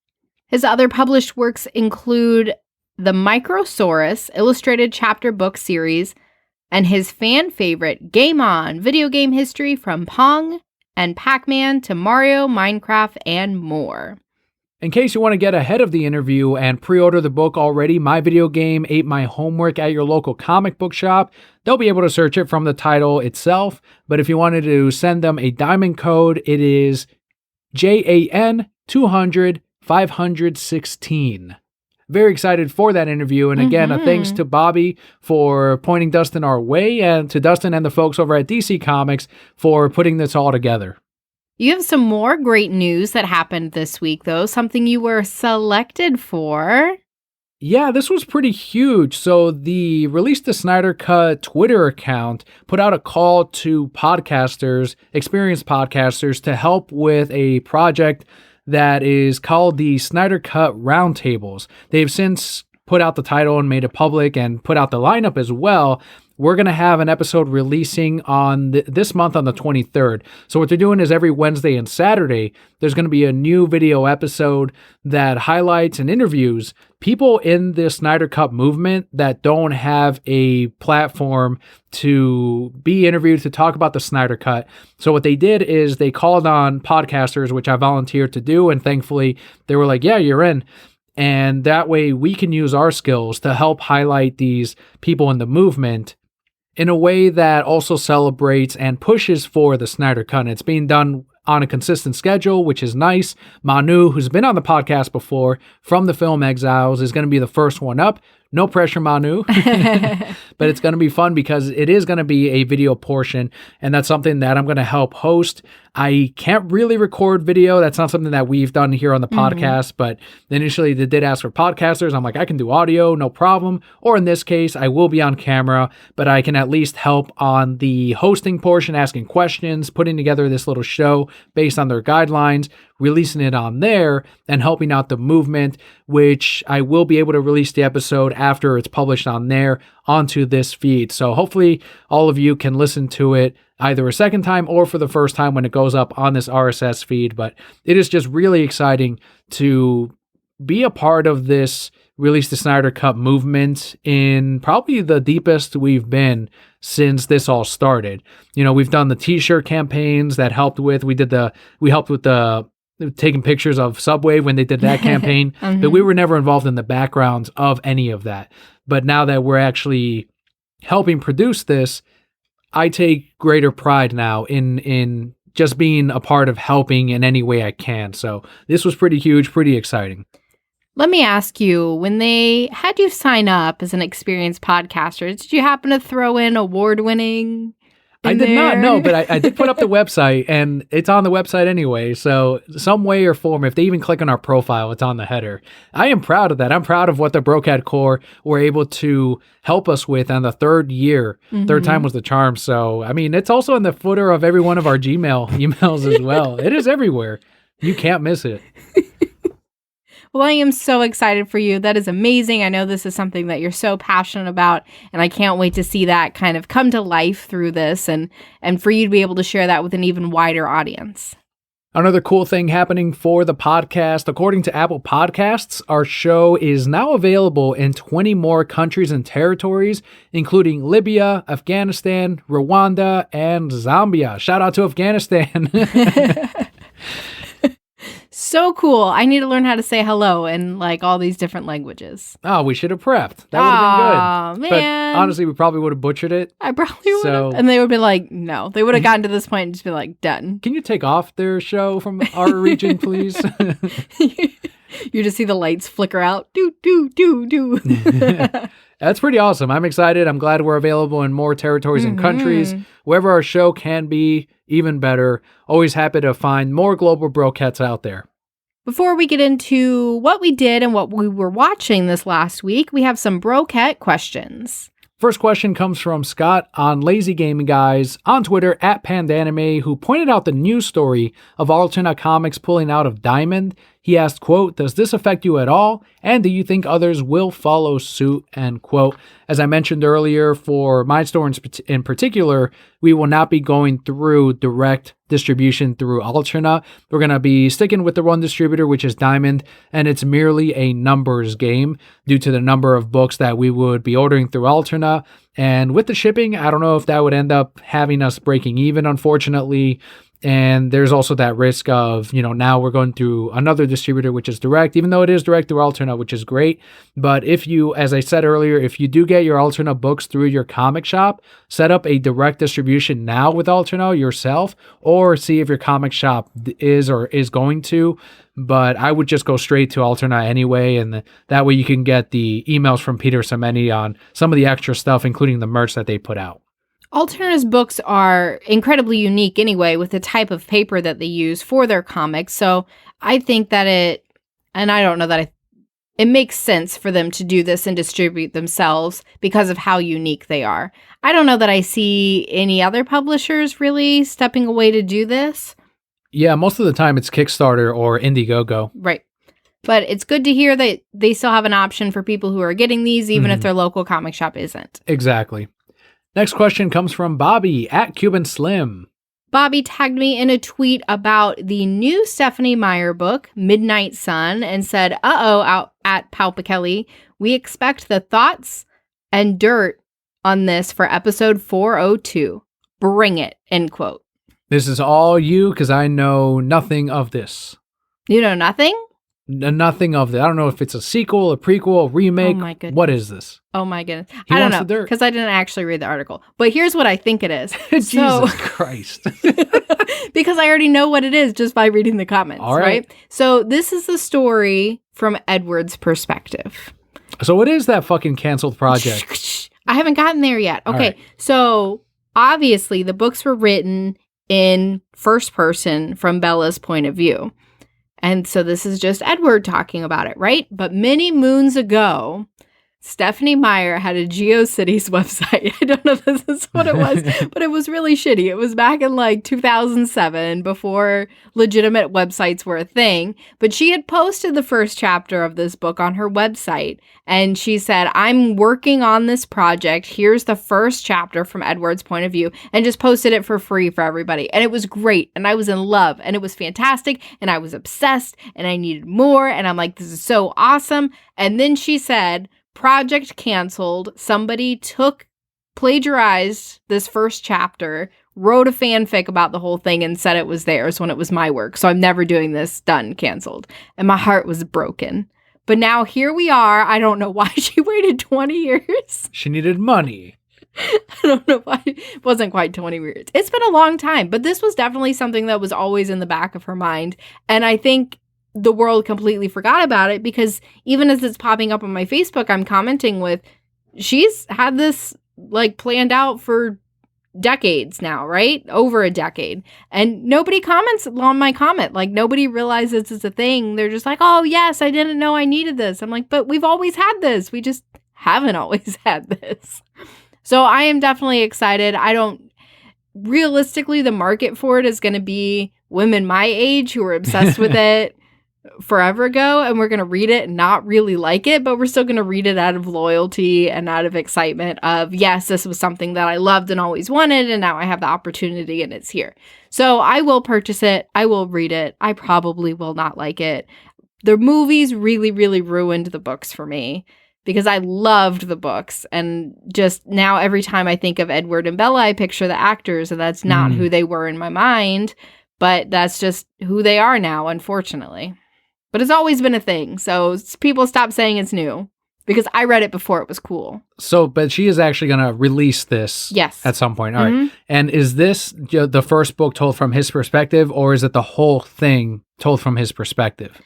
His other published works include the Microsaurus illustrated chapter book series, and his fan favorite Game On, video game history from Pong and Pac-Man to Mario, Minecraft, and more. In case you want to get ahead of the interview and pre-order the book already, My Video Game Ate My Homework at your local comic book shop, they'll be able to search it from the title itself. But if you wanted to send them a diamond code, it is JAN 200 516. Very excited for that interview. And again, a thanks to Bobby for pointing Dustin our way, and to Dustin and the folks over at DC Comics for putting this all together. You have some more great news that happened this week, though. Something you were selected for. Yeah, this was pretty huge. So the Release the Snyder Cut Twitter account put out a call to podcasters, experienced podcasters, to help with a project that is called the Snyder Cut Roundtables. They've since put out the title and made it public and put out the lineup as well. We're going to have an episode releasing on this month on the 23rd. So what they're doing is every Wednesday and Saturday, there's going to be a new video episode that highlights and interviews people in the Snyder Cut movement that don't have a platform to be interviewed to talk about the Snyder Cut. So what they did is they called on podcasters, which I volunteered to do, and thankfully they were like, yeah, you're in. And that way we can use our skills to help highlight these people in the movement in a way that also celebrates and pushes for the Snyder Cut. And it's being done on a consistent schedule, which is nice. Manu, who's been on the podcast before from the film Exiles, is going to be the first one up. No pressure, Manu. But it's going to be fun because it is going to be a video portion, and that's something that I'm going to help host. I can't really record video. That's not something that we've done here on the podcast, but initially they did ask for podcasters. I'm like, I can do audio, no problem. Or in this case, I will be on camera, but I can at least help on the hosting portion, asking questions, putting together this little show based on their guidelines, releasing it on there, and helping out the movement, which I will be able to release the episode after it's published on there onto this feed. So hopefully all of you can listen to it either a second time or for the first time when it goes up on this RSS feed. But it is just really exciting to be a part of this Release the Snyder Cut movement in probably the deepest we've been since this all started. You know, we've done the t-shirt campaigns that helped with, we helped with the taking pictures of Subway when they did that campaign, but we were never involved in the backgrounds of any of that. But now that we're actually helping produce this, I take greater pride now in just being a part of helping in any way I can. So this was pretty huge, pretty exciting. Let me ask you, when they had you sign up as an experienced podcaster, did you happen to throw in award-winning? I did not know, but I did put up the website, and it's on the website anyway. So some way or form, if they even click on our profile, it's on the header. I am proud of that. I'm proud of what the Brokehead Core were able to help us with on the third year. Third time was the charm. So, I mean, it's also in the footer of every one of our Gmail emails as well. It is everywhere. You can't miss it. Well, I am so excited for you. That is amazing. I know this is something that you're so passionate about, and I can't wait to see that kind of come to life through this and for you to be able to share that with an even wider audience. Another cool thing happening for the podcast, according to Apple Podcasts, our show is now available in 20 more countries and territories, including Libya, Afghanistan, Rwanda, and Zambia. Shout out to Afghanistan. So cool. I need to learn how to say hello in like all these different languages. Oh, we should have prepped. That would have been good. Man. But honestly, we probably would have butchered it. I probably would have. And they would be like, no. They would have gotten to this point and just be like, done. Can you take off their show from our region, please? You just see the lights flicker out. Do, do, do, do. That's pretty awesome. I'm excited. I'm glad we're available in more territories and countries. Wherever our show can be, even better. Always happy to find more global brokettes out there. Before we get into what we did and what we were watching this last week, we have some broquette questions. First question comes from Scott on Lazy Gaming Guys on Twitter @Pandanime, who pointed out the news story of Alterna Comics pulling out of Diamond. He asked, quote, does this affect you at all? And do you think others will follow suit? End quote. As I mentioned earlier, for my store in particular, we will not be going through direct distribution through Alterna. We're going to be sticking with the one distributor, which is Diamond, and it's merely a numbers game due to the number of books that we would be ordering through Alterna. And with the shipping, I don't know if that would end up having us breaking even, unfortunately. And there's also that risk of, now we're going through another distributor, which is direct, even though it is direct through Alterna, which is great. But if you, as I said earlier, if you do get your Alterna books through your comic shop, set up a direct distribution now with Alterna yourself, or see if your comic shop is or is going to. But I would just go straight to Alterna anyway, and that way you can get the emails from Peter Semeni on some of the extra stuff, including the merch that they put out. Alterna's books are incredibly unique anyway with the type of paper that they use for their comics. So I think that it makes sense for them to do this and distribute themselves because of how unique they are. I don't know that I see any other publishers really stepping away to do this. Yeah, most of the time it's Kickstarter or Indiegogo. Right. But it's good to hear that they still have an option for people who are getting these, even if their local comic shop isn't. Exactly. Next question comes from Bobby @CubanSlim. Bobby tagged me in a tweet about the new Stephanie Meyer book, Midnight Sun, and said, out at Kelli, we expect the thoughts and dirt on this for episode 402. Bring it, end quote. This is all you, because I know nothing of this. You know nothing? Nothing of it. I don't know if it's a sequel, a prequel, a remake. Oh my goodness. What is this? Oh my goodness. I don't know, because I didn't actually read the article. But here's what I think it is. Jesus Christ. Because I already know what it is just by reading the comments, all right? So this is the story from Edward's perspective. So what is that fucking canceled project? I haven't gotten there yet. Okay, right. So obviously the books were written in first person from Bella's point of view. And so this is just Edward talking about it, right? But many moons ago, Stephanie Meyer had a GeoCities website. I don't know if this is what it was, but it was really shitty. It was back in like 2007, before legitimate websites were a thing. But she had posted the first chapter of this book on her website. And she said, I'm working on this project. Here's the first chapter from Edward's point of view. And just posted it for free for everybody. And it was great. And I was in love. And it was fantastic. And I was obsessed. And I needed more. And I'm like, this is so awesome. And then she said, project canceled. Somebody plagiarized this first chapter, wrote a fanfic about the whole thing, and said it was theirs when it was my work. So I'm never doing this. Done. Canceled. And my heart was broken. But now here we are. I don't know why she waited 20 years. She needed money. I don't know why. It wasn't quite 20 years. It's been a long time, but this was definitely something that was always in the back of her mind. And I think the world completely forgot about it, because even as it's popping up on my Facebook, I'm commenting with, she's had this like planned out for decades now, right? Over a decade. And nobody comments on my comment. Like, nobody realizes it's a thing. They're just like, oh yes, I didn't know I needed this. I'm like, but we've always had this. We just haven't always had this. So I am definitely excited. Realistically, the market for it is going to be women my age who are obsessed with it forever ago, and we're going to read it and not really like it, but we're still going to read it out of loyalty and out of excitement of, yes, this was something that I loved and always wanted, and now I have the opportunity and it's here. So I will purchase it. I will read it. I probably will not like it. The movies really, really ruined the books for me, because I loved the books, and just now every time I think of Edward and Bella, I picture the actors, and that's not who they were in my mind, but that's just who they are now, unfortunately. But it's always been a thing. So people stop saying it's new because I read it before it was cool. So, but she is actually going to release this at some point. All right. And is this the first book told from his perspective, or is it the whole thing told from his perspective?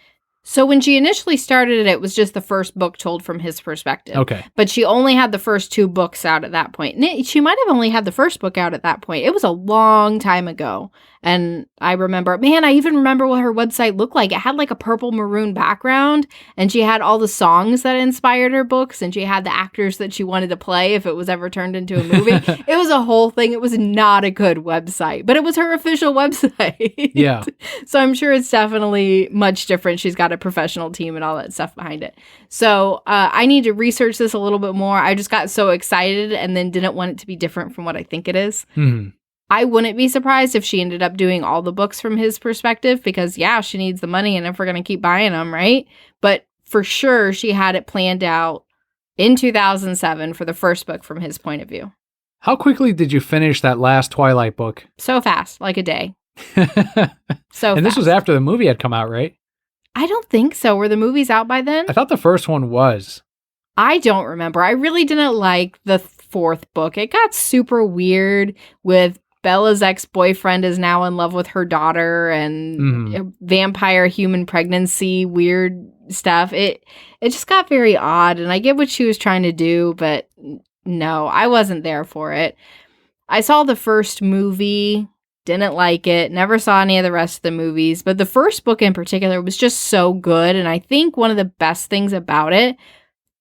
So when she initially started it was just the first book told from his perspective. Okay. But she only had the first 2 books out at that point. She might have only had the first book out at that point. It was a long time ago. And I even remember what her website looked like. It had like a purple maroon background, and she had all the songs that inspired her books, and she had the actors that she wanted to play if it was ever turned into a movie. It was a whole thing. It was not a good website, but it was her official website. Yeah. So I'm sure it's definitely much different. She's got a professional team and all that stuff behind it. So I need to research this a little bit more. I just got so excited and then didn't want it to be different from what I think it is. I wouldn't be surprised if she ended up doing all the books from his perspective because, she needs the money and if we're going to keep buying them, right? But for sure, she had it planned out in 2007 for the first book from his point of view. How quickly did you finish that last Twilight book? So fast, like a day. And this was after the movie had come out, right? I don't think so. Were the movies out by then? I thought the first one was. I don't remember. I really didn't like the 4th book. It got super weird with Bella's ex-boyfriend is now in love with her daughter and vampire human pregnancy, weird stuff. It just got very odd, and I get what she was trying to do, but no, I wasn't there for it. I saw the first movie, didn't like it, never saw any of the rest of the movies, but the first book in particular was just so good, and I think one of the best things about it,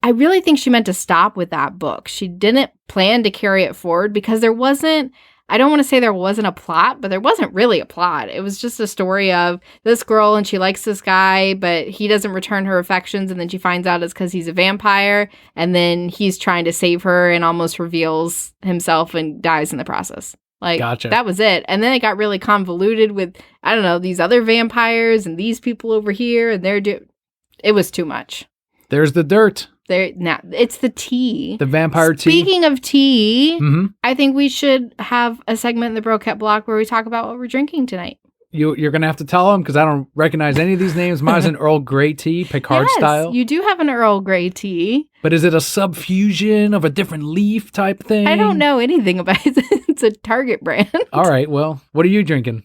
I really think she meant to stop with that book. She didn't plan to carry it forward because there wasn't, I don't want to say there wasn't a plot, but there wasn't really a plot. It was just a story of this girl and she likes this guy, but he doesn't return her affections. And then she finds out it's because he's a vampire. And then he's trying to save her and almost reveals himself and dies in the process. Like, gotcha. That was it. And then it got really convoluted with, I don't know, these other vampires and these people over here. And it was too much. There's the dirt. Now it's the tea. The vampire tea. Speaking of tea, I think we should have a segment in the Broquette block where we talk about what we're drinking tonight. You're going to have to tell them because I don't recognize any of these names. Mine's an Earl Grey tea, Picard style. You do have an Earl Grey tea. But is it a subfusion of a different leaf type thing? I don't know anything about it. It's a Target brand. All right. Well, what are you drinking?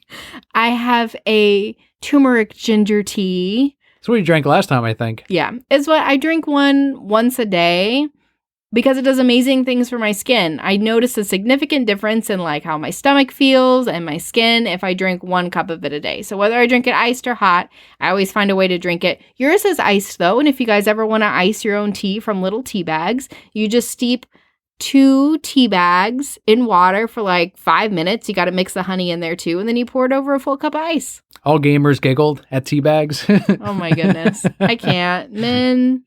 I have a turmeric ginger tea. That's what you drank last time, I think. Yeah. It's what I drink once a day because it does amazing things for my skin. I notice a significant difference in like how my stomach feels and my skin if I drink 1 cup of it a day. So whether I drink it iced or hot, I always find a way to drink it. Yours is iced though. And if you guys ever want to ice your own tea from little tea bags, you just steep 2 tea bags in water for like 5 minutes. You got to mix the honey in there too. And then you pour it over a full cup of ice. All gamers giggled at tea bags. Oh my goodness. I can't. Men.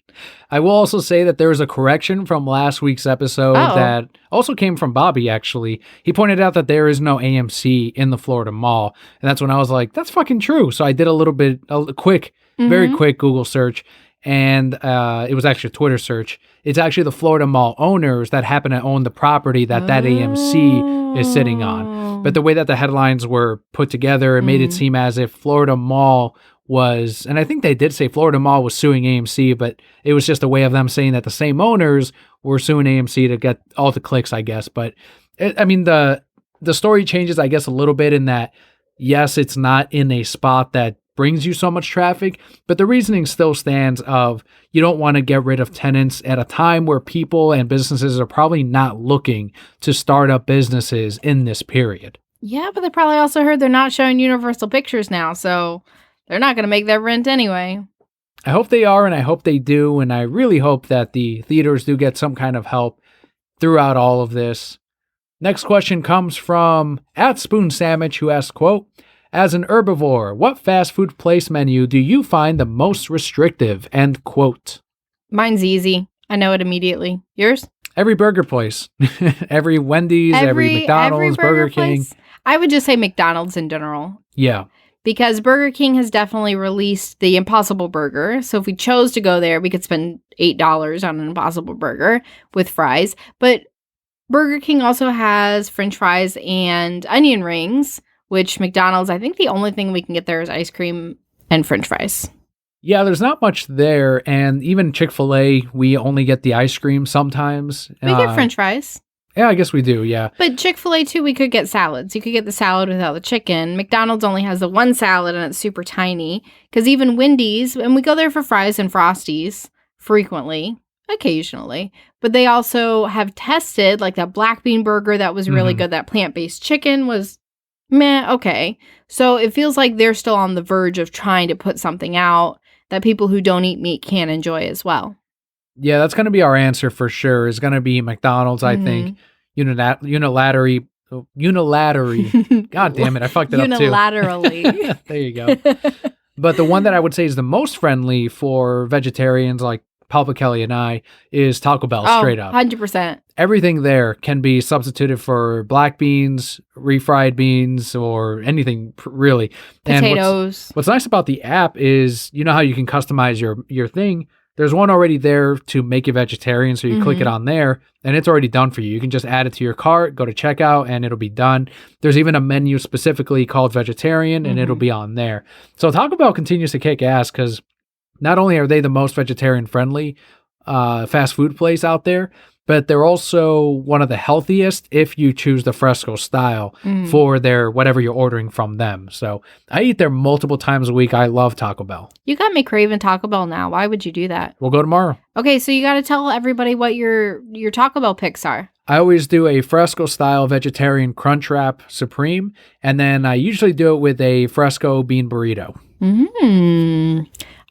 I will also say that there was a correction from last week's episode that also came from Bobby, actually. He pointed out that there is no AMC in the Florida Mall. And that's when I was like, that's fucking true. So I did a quick, very quick Google search. And it was actually a Twitter search. It's actually the Florida Mall owners that happen to own the property that AMC is sitting on. But the way that the headlines were put together, it made it seem as if Florida Mall was, and I think they did say Florida Mall was suing AMC, but it was just a way of them saying that the same owners were suing AMC to get all the clicks, I guess. But the story changes, I guess, a little bit in that, yes, it's not in a spot that brings you so much traffic, but the reasoning still stands of you don't want to get rid of tenants at a time where people and businesses are probably not looking to start up businesses in this period. Yeah, but they probably also heard they're not showing Universal Pictures now, so they're not going to make their rent anyway. I hope they are, and I hope they do, and I really hope that the theaters do get some kind of help throughout all of this. Next question comes from @SpoonSandwich, who asks, quote, as an herbivore, what fast food place menu do you find the most restrictive? End quote. Mine's easy. I know it immediately. Yours? Every burger place. Every Wendy's, every McDonald's, Burger King. I would just say McDonald's in general. Yeah. Because Burger King has definitely released the Impossible Burger. So if we chose to go there, we could spend $8 on an Impossible Burger with fries. But Burger King also has French fries and onion rings, which McDonald's, I think the only thing we can get there is ice cream and French fries. Yeah, there's not much there. And even Chick-fil-A, we only get the ice cream sometimes. We get French fries. Yeah, I guess we do, yeah. But Chick-fil-A, too, we could get salads. You could get the salad without the chicken. McDonald's only has the one salad, and it's super tiny. Because even Wendy's, and we go there for fries and Frosties frequently, occasionally. But they also have tested, like that black bean burger that was really good. That plant-based chicken was meh, okay. So it feels like they're still on the verge of trying to put something out that people who don't eat meat can enjoy as well. Yeah, that's going to be our answer for sure. Is going to be McDonald's, I think. Unilaterally. God damn it, I fucked it up too. Unilaterally. There you go. But the one that I would say is the most friendly for vegetarians like Papa Kelly and I is Taco Bell, straight up. 100%. Everything there can be substituted for black beans, refried beans, or anything really. Potatoes. And what's nice about the app is, you know how you can customize your thing? There's one already there to make it vegetarian, so you click it on there, and it's already done for you. You can just add it to your cart, go to checkout, and it'll be done. There's even a menu specifically called vegetarian, and it'll be on there. So Taco Bell continues to kick ass because not only are they the most vegetarian-friendly fast food place out there, but they're also one of the healthiest if you choose the fresco style for their whatever you're ordering from them. So I eat there multiple times a week. I love Taco Bell. You got me craving Taco Bell now. Why would you do that? We'll go tomorrow. Okay, so you got to tell everybody what your Taco Bell picks are. I always do a fresco style vegetarian Crunchwrap Supreme, and then I usually do it with a fresco bean burrito.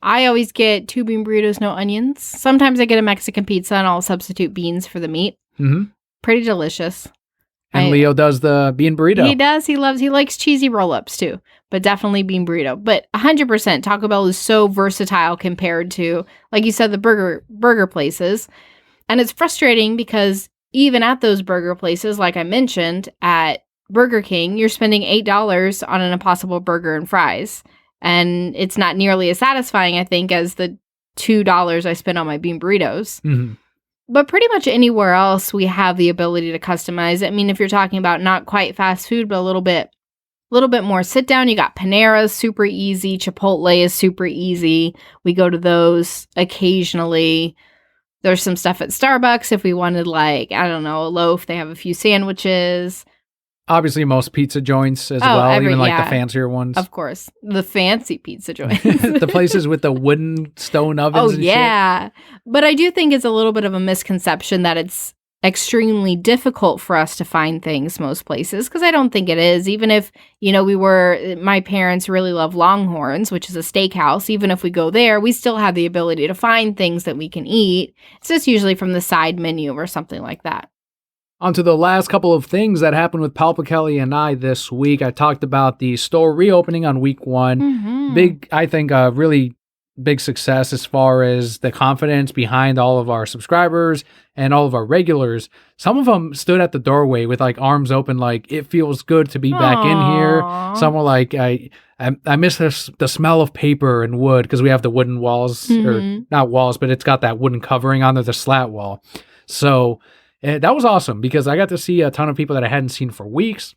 I always get 2 bean burritos, no onions. Sometimes I get a Mexican pizza and I'll substitute beans for the meat. Pretty delicious. And Leo does the bean burrito. He does. He likes cheesy roll-ups too, but definitely bean burrito. But 100% Taco Bell is so versatile compared to, like you said, the burger places. And it's frustrating because even at those burger places, like I mentioned, at Burger King, you're spending $8 on an Impossible Burger and fries. And it's not nearly as satisfying, I think, as the $2 I spent on my bean burritos. But pretty much anywhere else, we have the ability to customize. I mean, if you're talking about not quite fast food, but a little bit more sit down, you got Panera's super easy. Chipotle is super easy. We go to those occasionally. There's some stuff at Starbucks if we wanted, like, I don't know, a loaf. They have a few sandwiches. Obviously, most pizza joints as well, even like the fancier ones. Of course. The fancy pizza joints. The places with the wooden stone ovens and shit. But I do think it's a little bit of a misconception that it's extremely difficult for us to find things most places, because I don't think it is. Even if, my parents really love Longhorns, which is a steakhouse. Even if we go there, we still have the ability to find things that we can eat. It's just usually from the side menu or something like that. On to the last couple of things that happened with Papa Kelly and I this week. I talked about the store reopening on week 1. I think a really big success as far as the confidence behind all of our subscribers and all of our regulars. Some of them stood at the doorway with like arms open, like it feels good to be back in here. Some were like, I miss the smell of paper and wood, because we have the wooden walls, or not walls, but it's got that wooden covering on there, the slat wall. So that was awesome, because I got to see a ton of people that I hadn't seen for weeks.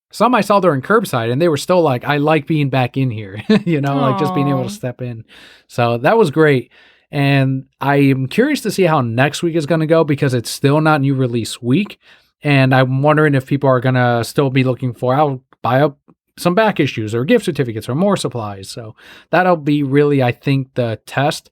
Some I saw during curbside, and they were still like, I like being back in here, like just being able to step in. So that was great. And I am curious to see how next week is going to go, because it's still not new release week. And I'm wondering if people are going to still be looking for, I'll buy up some back issues or gift certificates or more supplies. So that'll be really, I think, the test.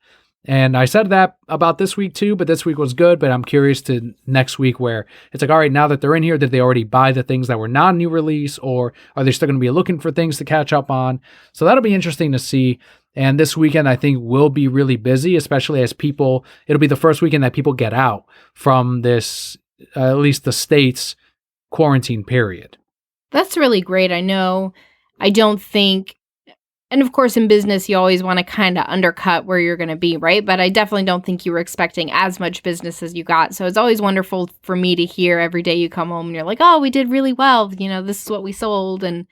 And I said that about this week too, but this week was good. But I'm curious to next week, where it's like, all right, now that they're in here, did they already buy the things that were not new release, or are they still going to be looking for things to catch up on? So that'll be interesting to see. And this weekend, I think, will be really busy, especially as it'll be the first weekend that people get out from this, at least the States, quarantine period. That's really great. I don't think, and of course in business, you always want to kind of undercut where you're going to be, right? But I definitely don't think you were expecting as much business as you got. So it's always wonderful for me to hear every day you come home and you're like, oh, we did really well. This is what we sold. And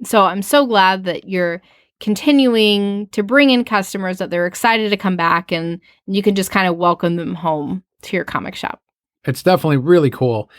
so I'm so glad that you're continuing to bring in customers, that they're excited to come back, and you can just kind of welcome them home to your comic shop. It's definitely really cool.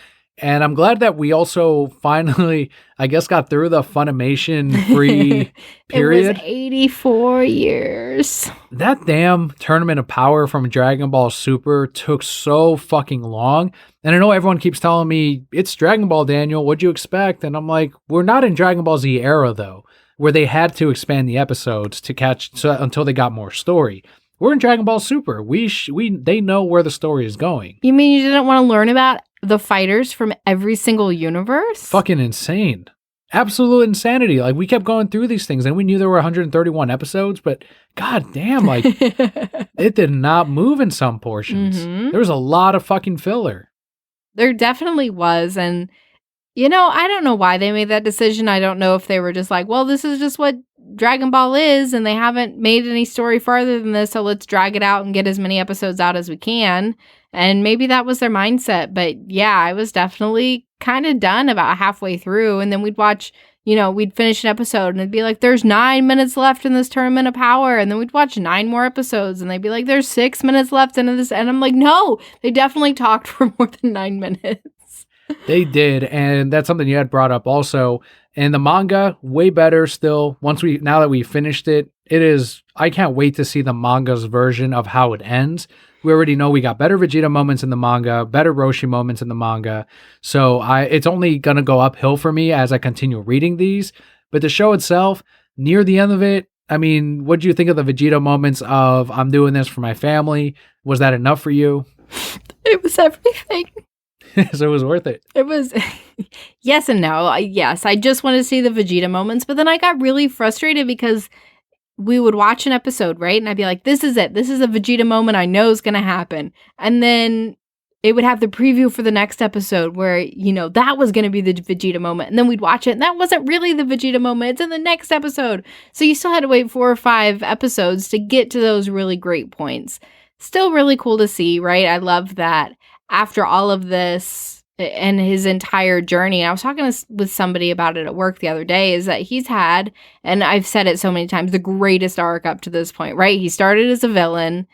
And I'm glad that we also finally, I guess, got through the Funimation-free period. It was 84 years. That damn Tournament of Power from Dragon Ball Super took so fucking long. And I know everyone keeps telling me, it's Dragon Ball, Daniel, what'd you expect? And I'm like, we're not in Dragon Ball Z era, though, where they had to expand the episodes to until they got more story. We're in Dragon Ball Super. They know where the story is going. You mean you didn't want to learn about the fighters from every single universe? Fucking insane. Absolute insanity. Like, we kept going through these things and we knew there were 131 episodes, but god damn, like, it did not move in some portions. There was a lot of fucking filler. There definitely was. And, you know, I don't know why they made that decision. I don't know if they were just like, well, this is just what Dragon Ball is, and they haven't made any story farther than this, so let's drag it out and get as many episodes out as we can. And maybe that was their mindset. But yeah, I was definitely kind of done about halfway through. And then we'd watch, you know, we'd finish an episode and it'd be like, there's 9 minutes left in this Tournament of Power. And then we'd watch 9 more episodes and they'd be like, there's 6 minutes left in this. And I'm like, no, they definitely talked for more than 9 minutes. They did. And that's something you had brought up also. And the manga, way better still. Now that we finished it, I can't wait to see the manga's version of how it ends. We already know we got better Vegeta moments in the manga, better Roshi moments in the manga. So it's only going to go uphill for me as I continue reading these. But the show itself, near the end of it, I mean, what do you think of the Vegeta moments of, I'm doing this for my family? Was that enough for you? It was everything. So it was worth it. It was, yes and no. Yes, I just wanted to see the Vegeta moments, but then I got really frustrated because we would watch an episode, right? And I'd be like, this is it. This is a Vegeta moment I know is going to happen. And then it would have the preview for the next episode where, you know, that was going to be the Vegeta moment. And then we'd watch it and that wasn't really the Vegeta moment. It's in the next episode. So you still had to wait 4 or 5 episodes to get to those really great points. Still really cool to see, right? I love that after all of this and his entire journey, I was talking with somebody about it at work the other day, is that he's had, and I've said it so many times, the greatest arc up to this point, right? He started as a villain,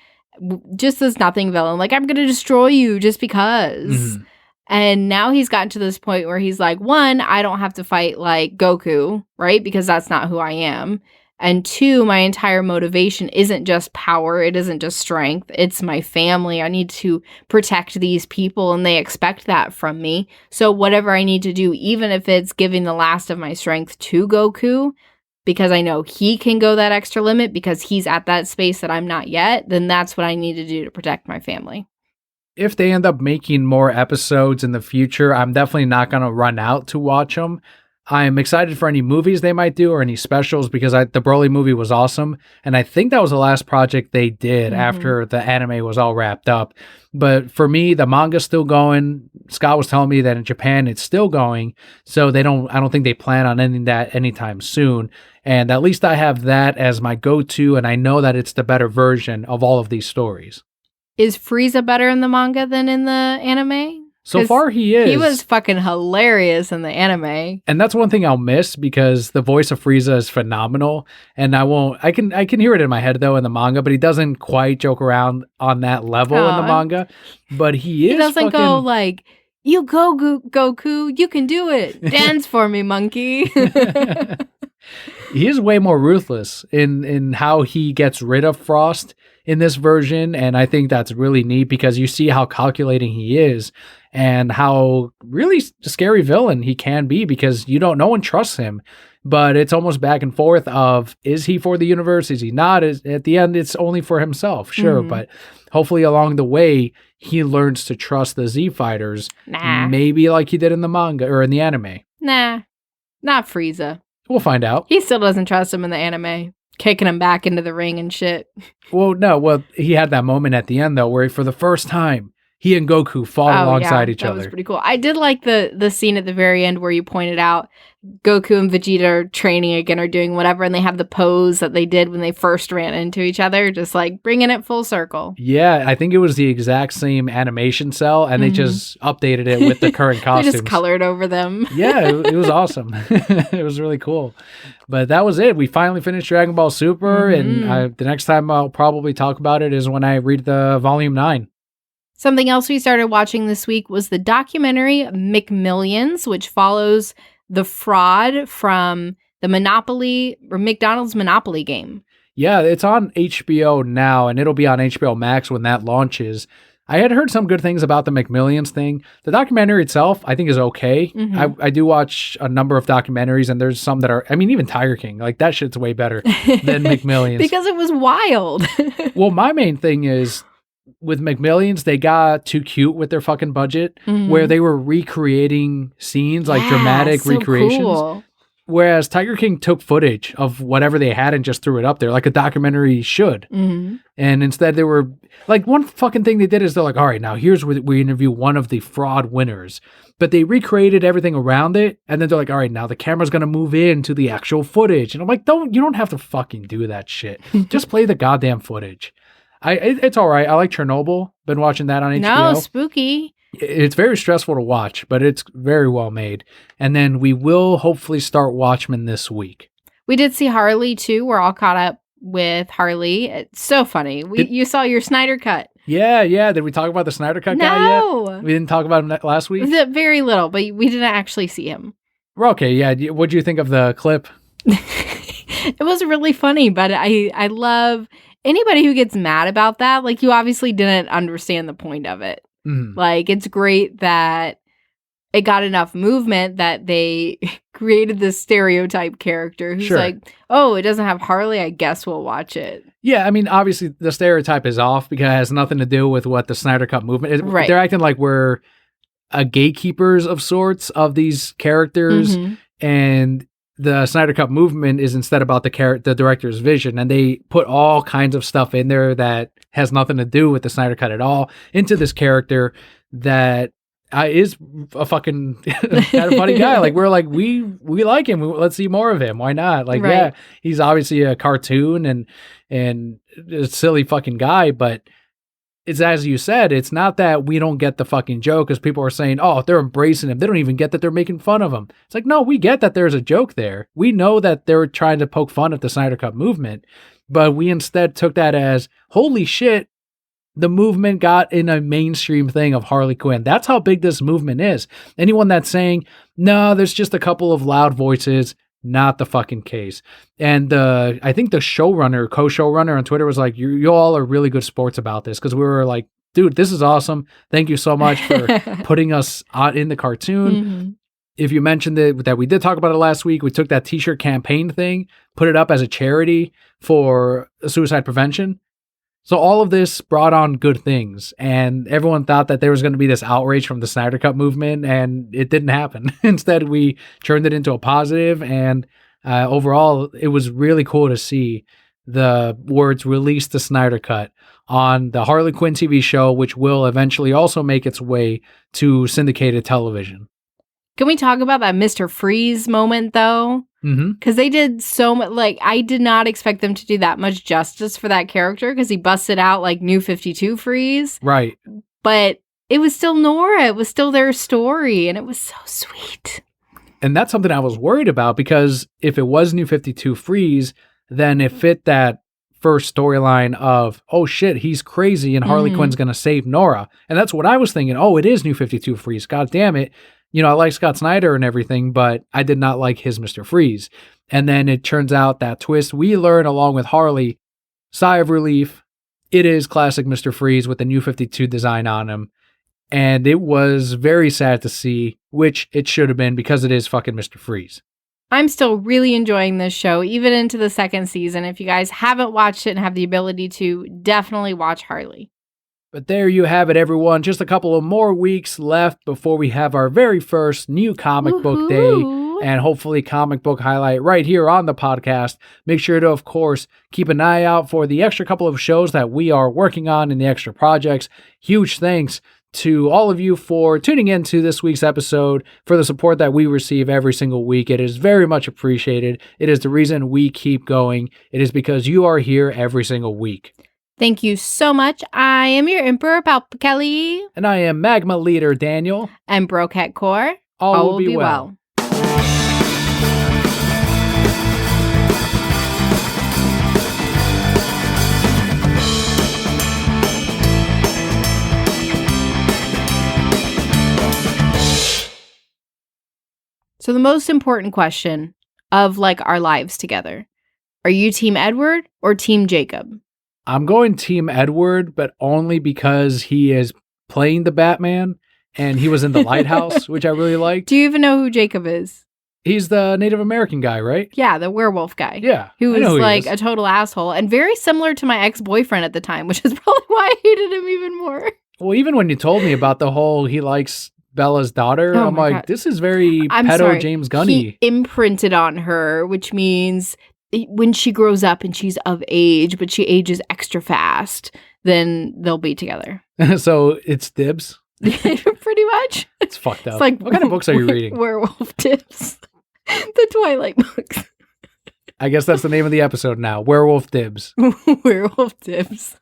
just as nothing villain, like, I'm going to destroy you just because. Mm-hmm. And now he's gotten to this point where he's like, 1, I don't have to fight like Goku, right? Because that's not who I am. And 2, my entire motivation isn't just power. It isn't just strength. It's my family. I need to protect these people and they expect that from me. So whatever I need to do, even if it's giving the last of my strength to Goku, because I know he can go that extra limit because he's at that space that I'm not yet, then that's what I need to do to protect my family. If they end up making more episodes in the future, I'm definitely not going to run out to watch them. I'm excited for any movies they might do or any specials because the Broly movie was awesome. And I think that was the last project they did after the anime was all wrapped up. But for me, the manga's still going. Scott was telling me that in Japan, it's still going. So I don't think they plan on ending that anytime soon. And at least I have that as my go-to. And I know that it's the better version of all of these stories. Is Frieza better in the manga than in the anime? So far, he is. He was fucking hilarious in the anime. And that's one thing I'll miss because the voice of Frieza is phenomenal. And I can hear it in my head, though, in the manga, but he doesn't quite joke around on that level in the manga. But he doesn't go like, you go, Goku, you can do it. Dance for me, monkey. He is way more ruthless in how he gets rid of Frost in this version. And I think that's really neat because you see how calculating he is and how really scary villain he can be because no one trusts him. But it's almost back and forth of, is he for the universe? Is he not? At the end, it's only for himself. Sure. Mm-hmm. But hopefully along the way, he learns to trust the Z fighters. Nah. Maybe like he did in the manga or in the anime. Nah, not Frieza. We'll find out. He still doesn't trust him in the anime. Kicking him back into the ring and shit. Well, no. Well, he had that moment at the end, though, where for the first time, he and Goku fought alongside each other. That was pretty cool. I did like the scene at the very end where you pointed out Goku and Vegeta are training again or doing whatever, and they have the pose that they did when they first ran into each other, just like bringing it full circle. Yeah, I think it was the exact same animation cell, and they just updated it with the current costumes. They just colored over them. Yeah, it was awesome. It was really cool. But that was it. We finally finished Dragon Ball Super, and the next time I'll probably talk about it is when I read the Volume 9. Something else we started watching this week was the documentary McMillions, which follows the fraud from the Monopoly or McDonald's Monopoly game. Yeah, it's on HBO now, and it'll be on HBO Max when that launches. I had heard some good things about the McMillions thing. The documentary itself, I think, is okay. Mm-hmm. I do watch a number of documentaries, and there's some that are, I mean, even Tiger King, like that shit's way better than McMillions. Because it was wild. Well, my main thing is, with McMillions, they got too cute with their fucking budget, where they were recreating scenes, like dramatic recreations. Cool. Whereas Tiger King took footage of whatever they had and just threw it up there like a documentary should. Mm-hmm. And instead they were like, one fucking thing they did is they're like, all right, now here's where we interview one of the fraud winners. But they recreated everything around it. And then they're like, all right, now the camera's going to move into the actual footage. And I'm like, you don't have to fucking do that shit. Just play the goddamn footage. It's all right. I like Chernobyl. Been watching that on HBO. No, spooky. It's very stressful to watch, but it's very well made. And then we will hopefully start Watchmen this week. We did see Harley, too. We're all caught up with Harley. It's so funny. You saw your Snyder Cut. Yeah. Did we talk about the Snyder Cut guy yet? We didn't talk about him last week? Very little, but we didn't actually see him. Okay, yeah. What'd you think of the clip? It was really funny, but I love anybody who gets mad about that. Like, you obviously didn't understand the point of it. Like, it's great that it got enough movement that they created this stereotype character who's like, oh, it doesn't have Harley, I guess we'll watch it. Yeah, I mean, obviously the stereotype is off because it has nothing to do with what the Snyder Cut movement is. Right. They're acting like we're gatekeepers of sorts of these characters, and the Snyder Cut movement is instead about the director's vision, and they put all kinds of stuff in there that has nothing to do with the Snyder Cut at all into this character that is a fucking kind of funny guy. Like, we're like, we like him. Let's see more of him. Why not? Like, yeah, he's obviously a cartoon and a silly fucking guy, but it's, as you said, it's not that we don't get the fucking joke, because people are saying, oh, they're embracing him. They don't even get that they're making fun of him. It's like, no, we get that there's a joke there. We know that they're trying to poke fun at the Snyder Cut movement, but we instead took that as, holy shit, the movement got in a mainstream thing of Harley Quinn. That's how big this movement is. Anyone that's saying, no, there's just a couple of loud voices, not the fucking case. And I think the co-showrunner on Twitter was like, you all are really good sports about this, because we were like, dude, this is awesome. Thank you so much for putting us in the cartoon. If you mentioned that we did talk about it last week, we took that t-shirt campaign thing, put it up as a charity for suicide prevention. So all of this brought on good things, and everyone thought that there was going to be this outrage from the Snyder Cut movement, and it didn't happen. Instead, we turned it into a positive, and overall, it was really cool to see the words "release the Snyder Cut" on the Harley Quinn TV show, which will eventually also make its way to syndicated television. Can we talk about that Mr. Freeze moment, though? Because they did so much. Like, I did not expect them to do that much justice for that character, because he busted out like New 52 Freeze. Right. But it was still Nora. It was still their story, and it was so sweet. And that's something I was worried about, because if it was New 52 Freeze, then it fit that first storyline of, oh shit, he's crazy and Harley Quinn's going to save Nora. And that's what I was thinking. Oh, it is New 52 Freeze. God damn it. You know, I like Scott Snyder and everything, but I did not like his Mr. Freeze. And then it turns out that twist, we learn along with Harley, sigh of relief, it is classic Mr. Freeze with the New 52 design on him. And it was very sad to see, which it should have been, because it is fucking Mr. Freeze. I'm still really enjoying this show, even into the second season. If you guys haven't watched it and have the ability to, definitely watch Harley. But there you have it, everyone. Just a couple of more weeks left before we have our very first new comic book day, and hopefully comic book highlight right here on the podcast. Make sure to, of course, keep an eye out for the extra couple of shows that we are working on in the extra projects. Huge thanks to all of you for tuning in to this week's episode, for the support that we receive every single week. It is very much appreciated. It is the reason we keep going. It is because you are here every single week. Thank you so much. I am your Emperor, Kelli. And I am Magma Leader, Daniel. And Brocat Core. All will be well. So the most important question of like our lives together. Are you Team Edward or Team Jacob? I'm going Team Edward, but only because he is playing the Batman and he was in The Lighthouse, which I really liked. Do you even know who Jacob is? He's the Native American guy, right? Yeah, the werewolf guy. Yeah. Who was like a total asshole and very similar to my ex-boyfriend at the time, which is probably why I hated him even more. Well, even when you told me about the whole he likes Bella's daughter, I'm like, God. This is very pedo James Gunny. He imprinted on her, which means when she grows up and she's of age, but she ages extra fast, then they'll be together. So it's Dibs? Pretty much. It's fucked up. It's like, what kind of books are you reading? Werewolf Dibs. The Twilight books. I guess that's the name of the episode now. Werewolf Dibs. Werewolf Dibs.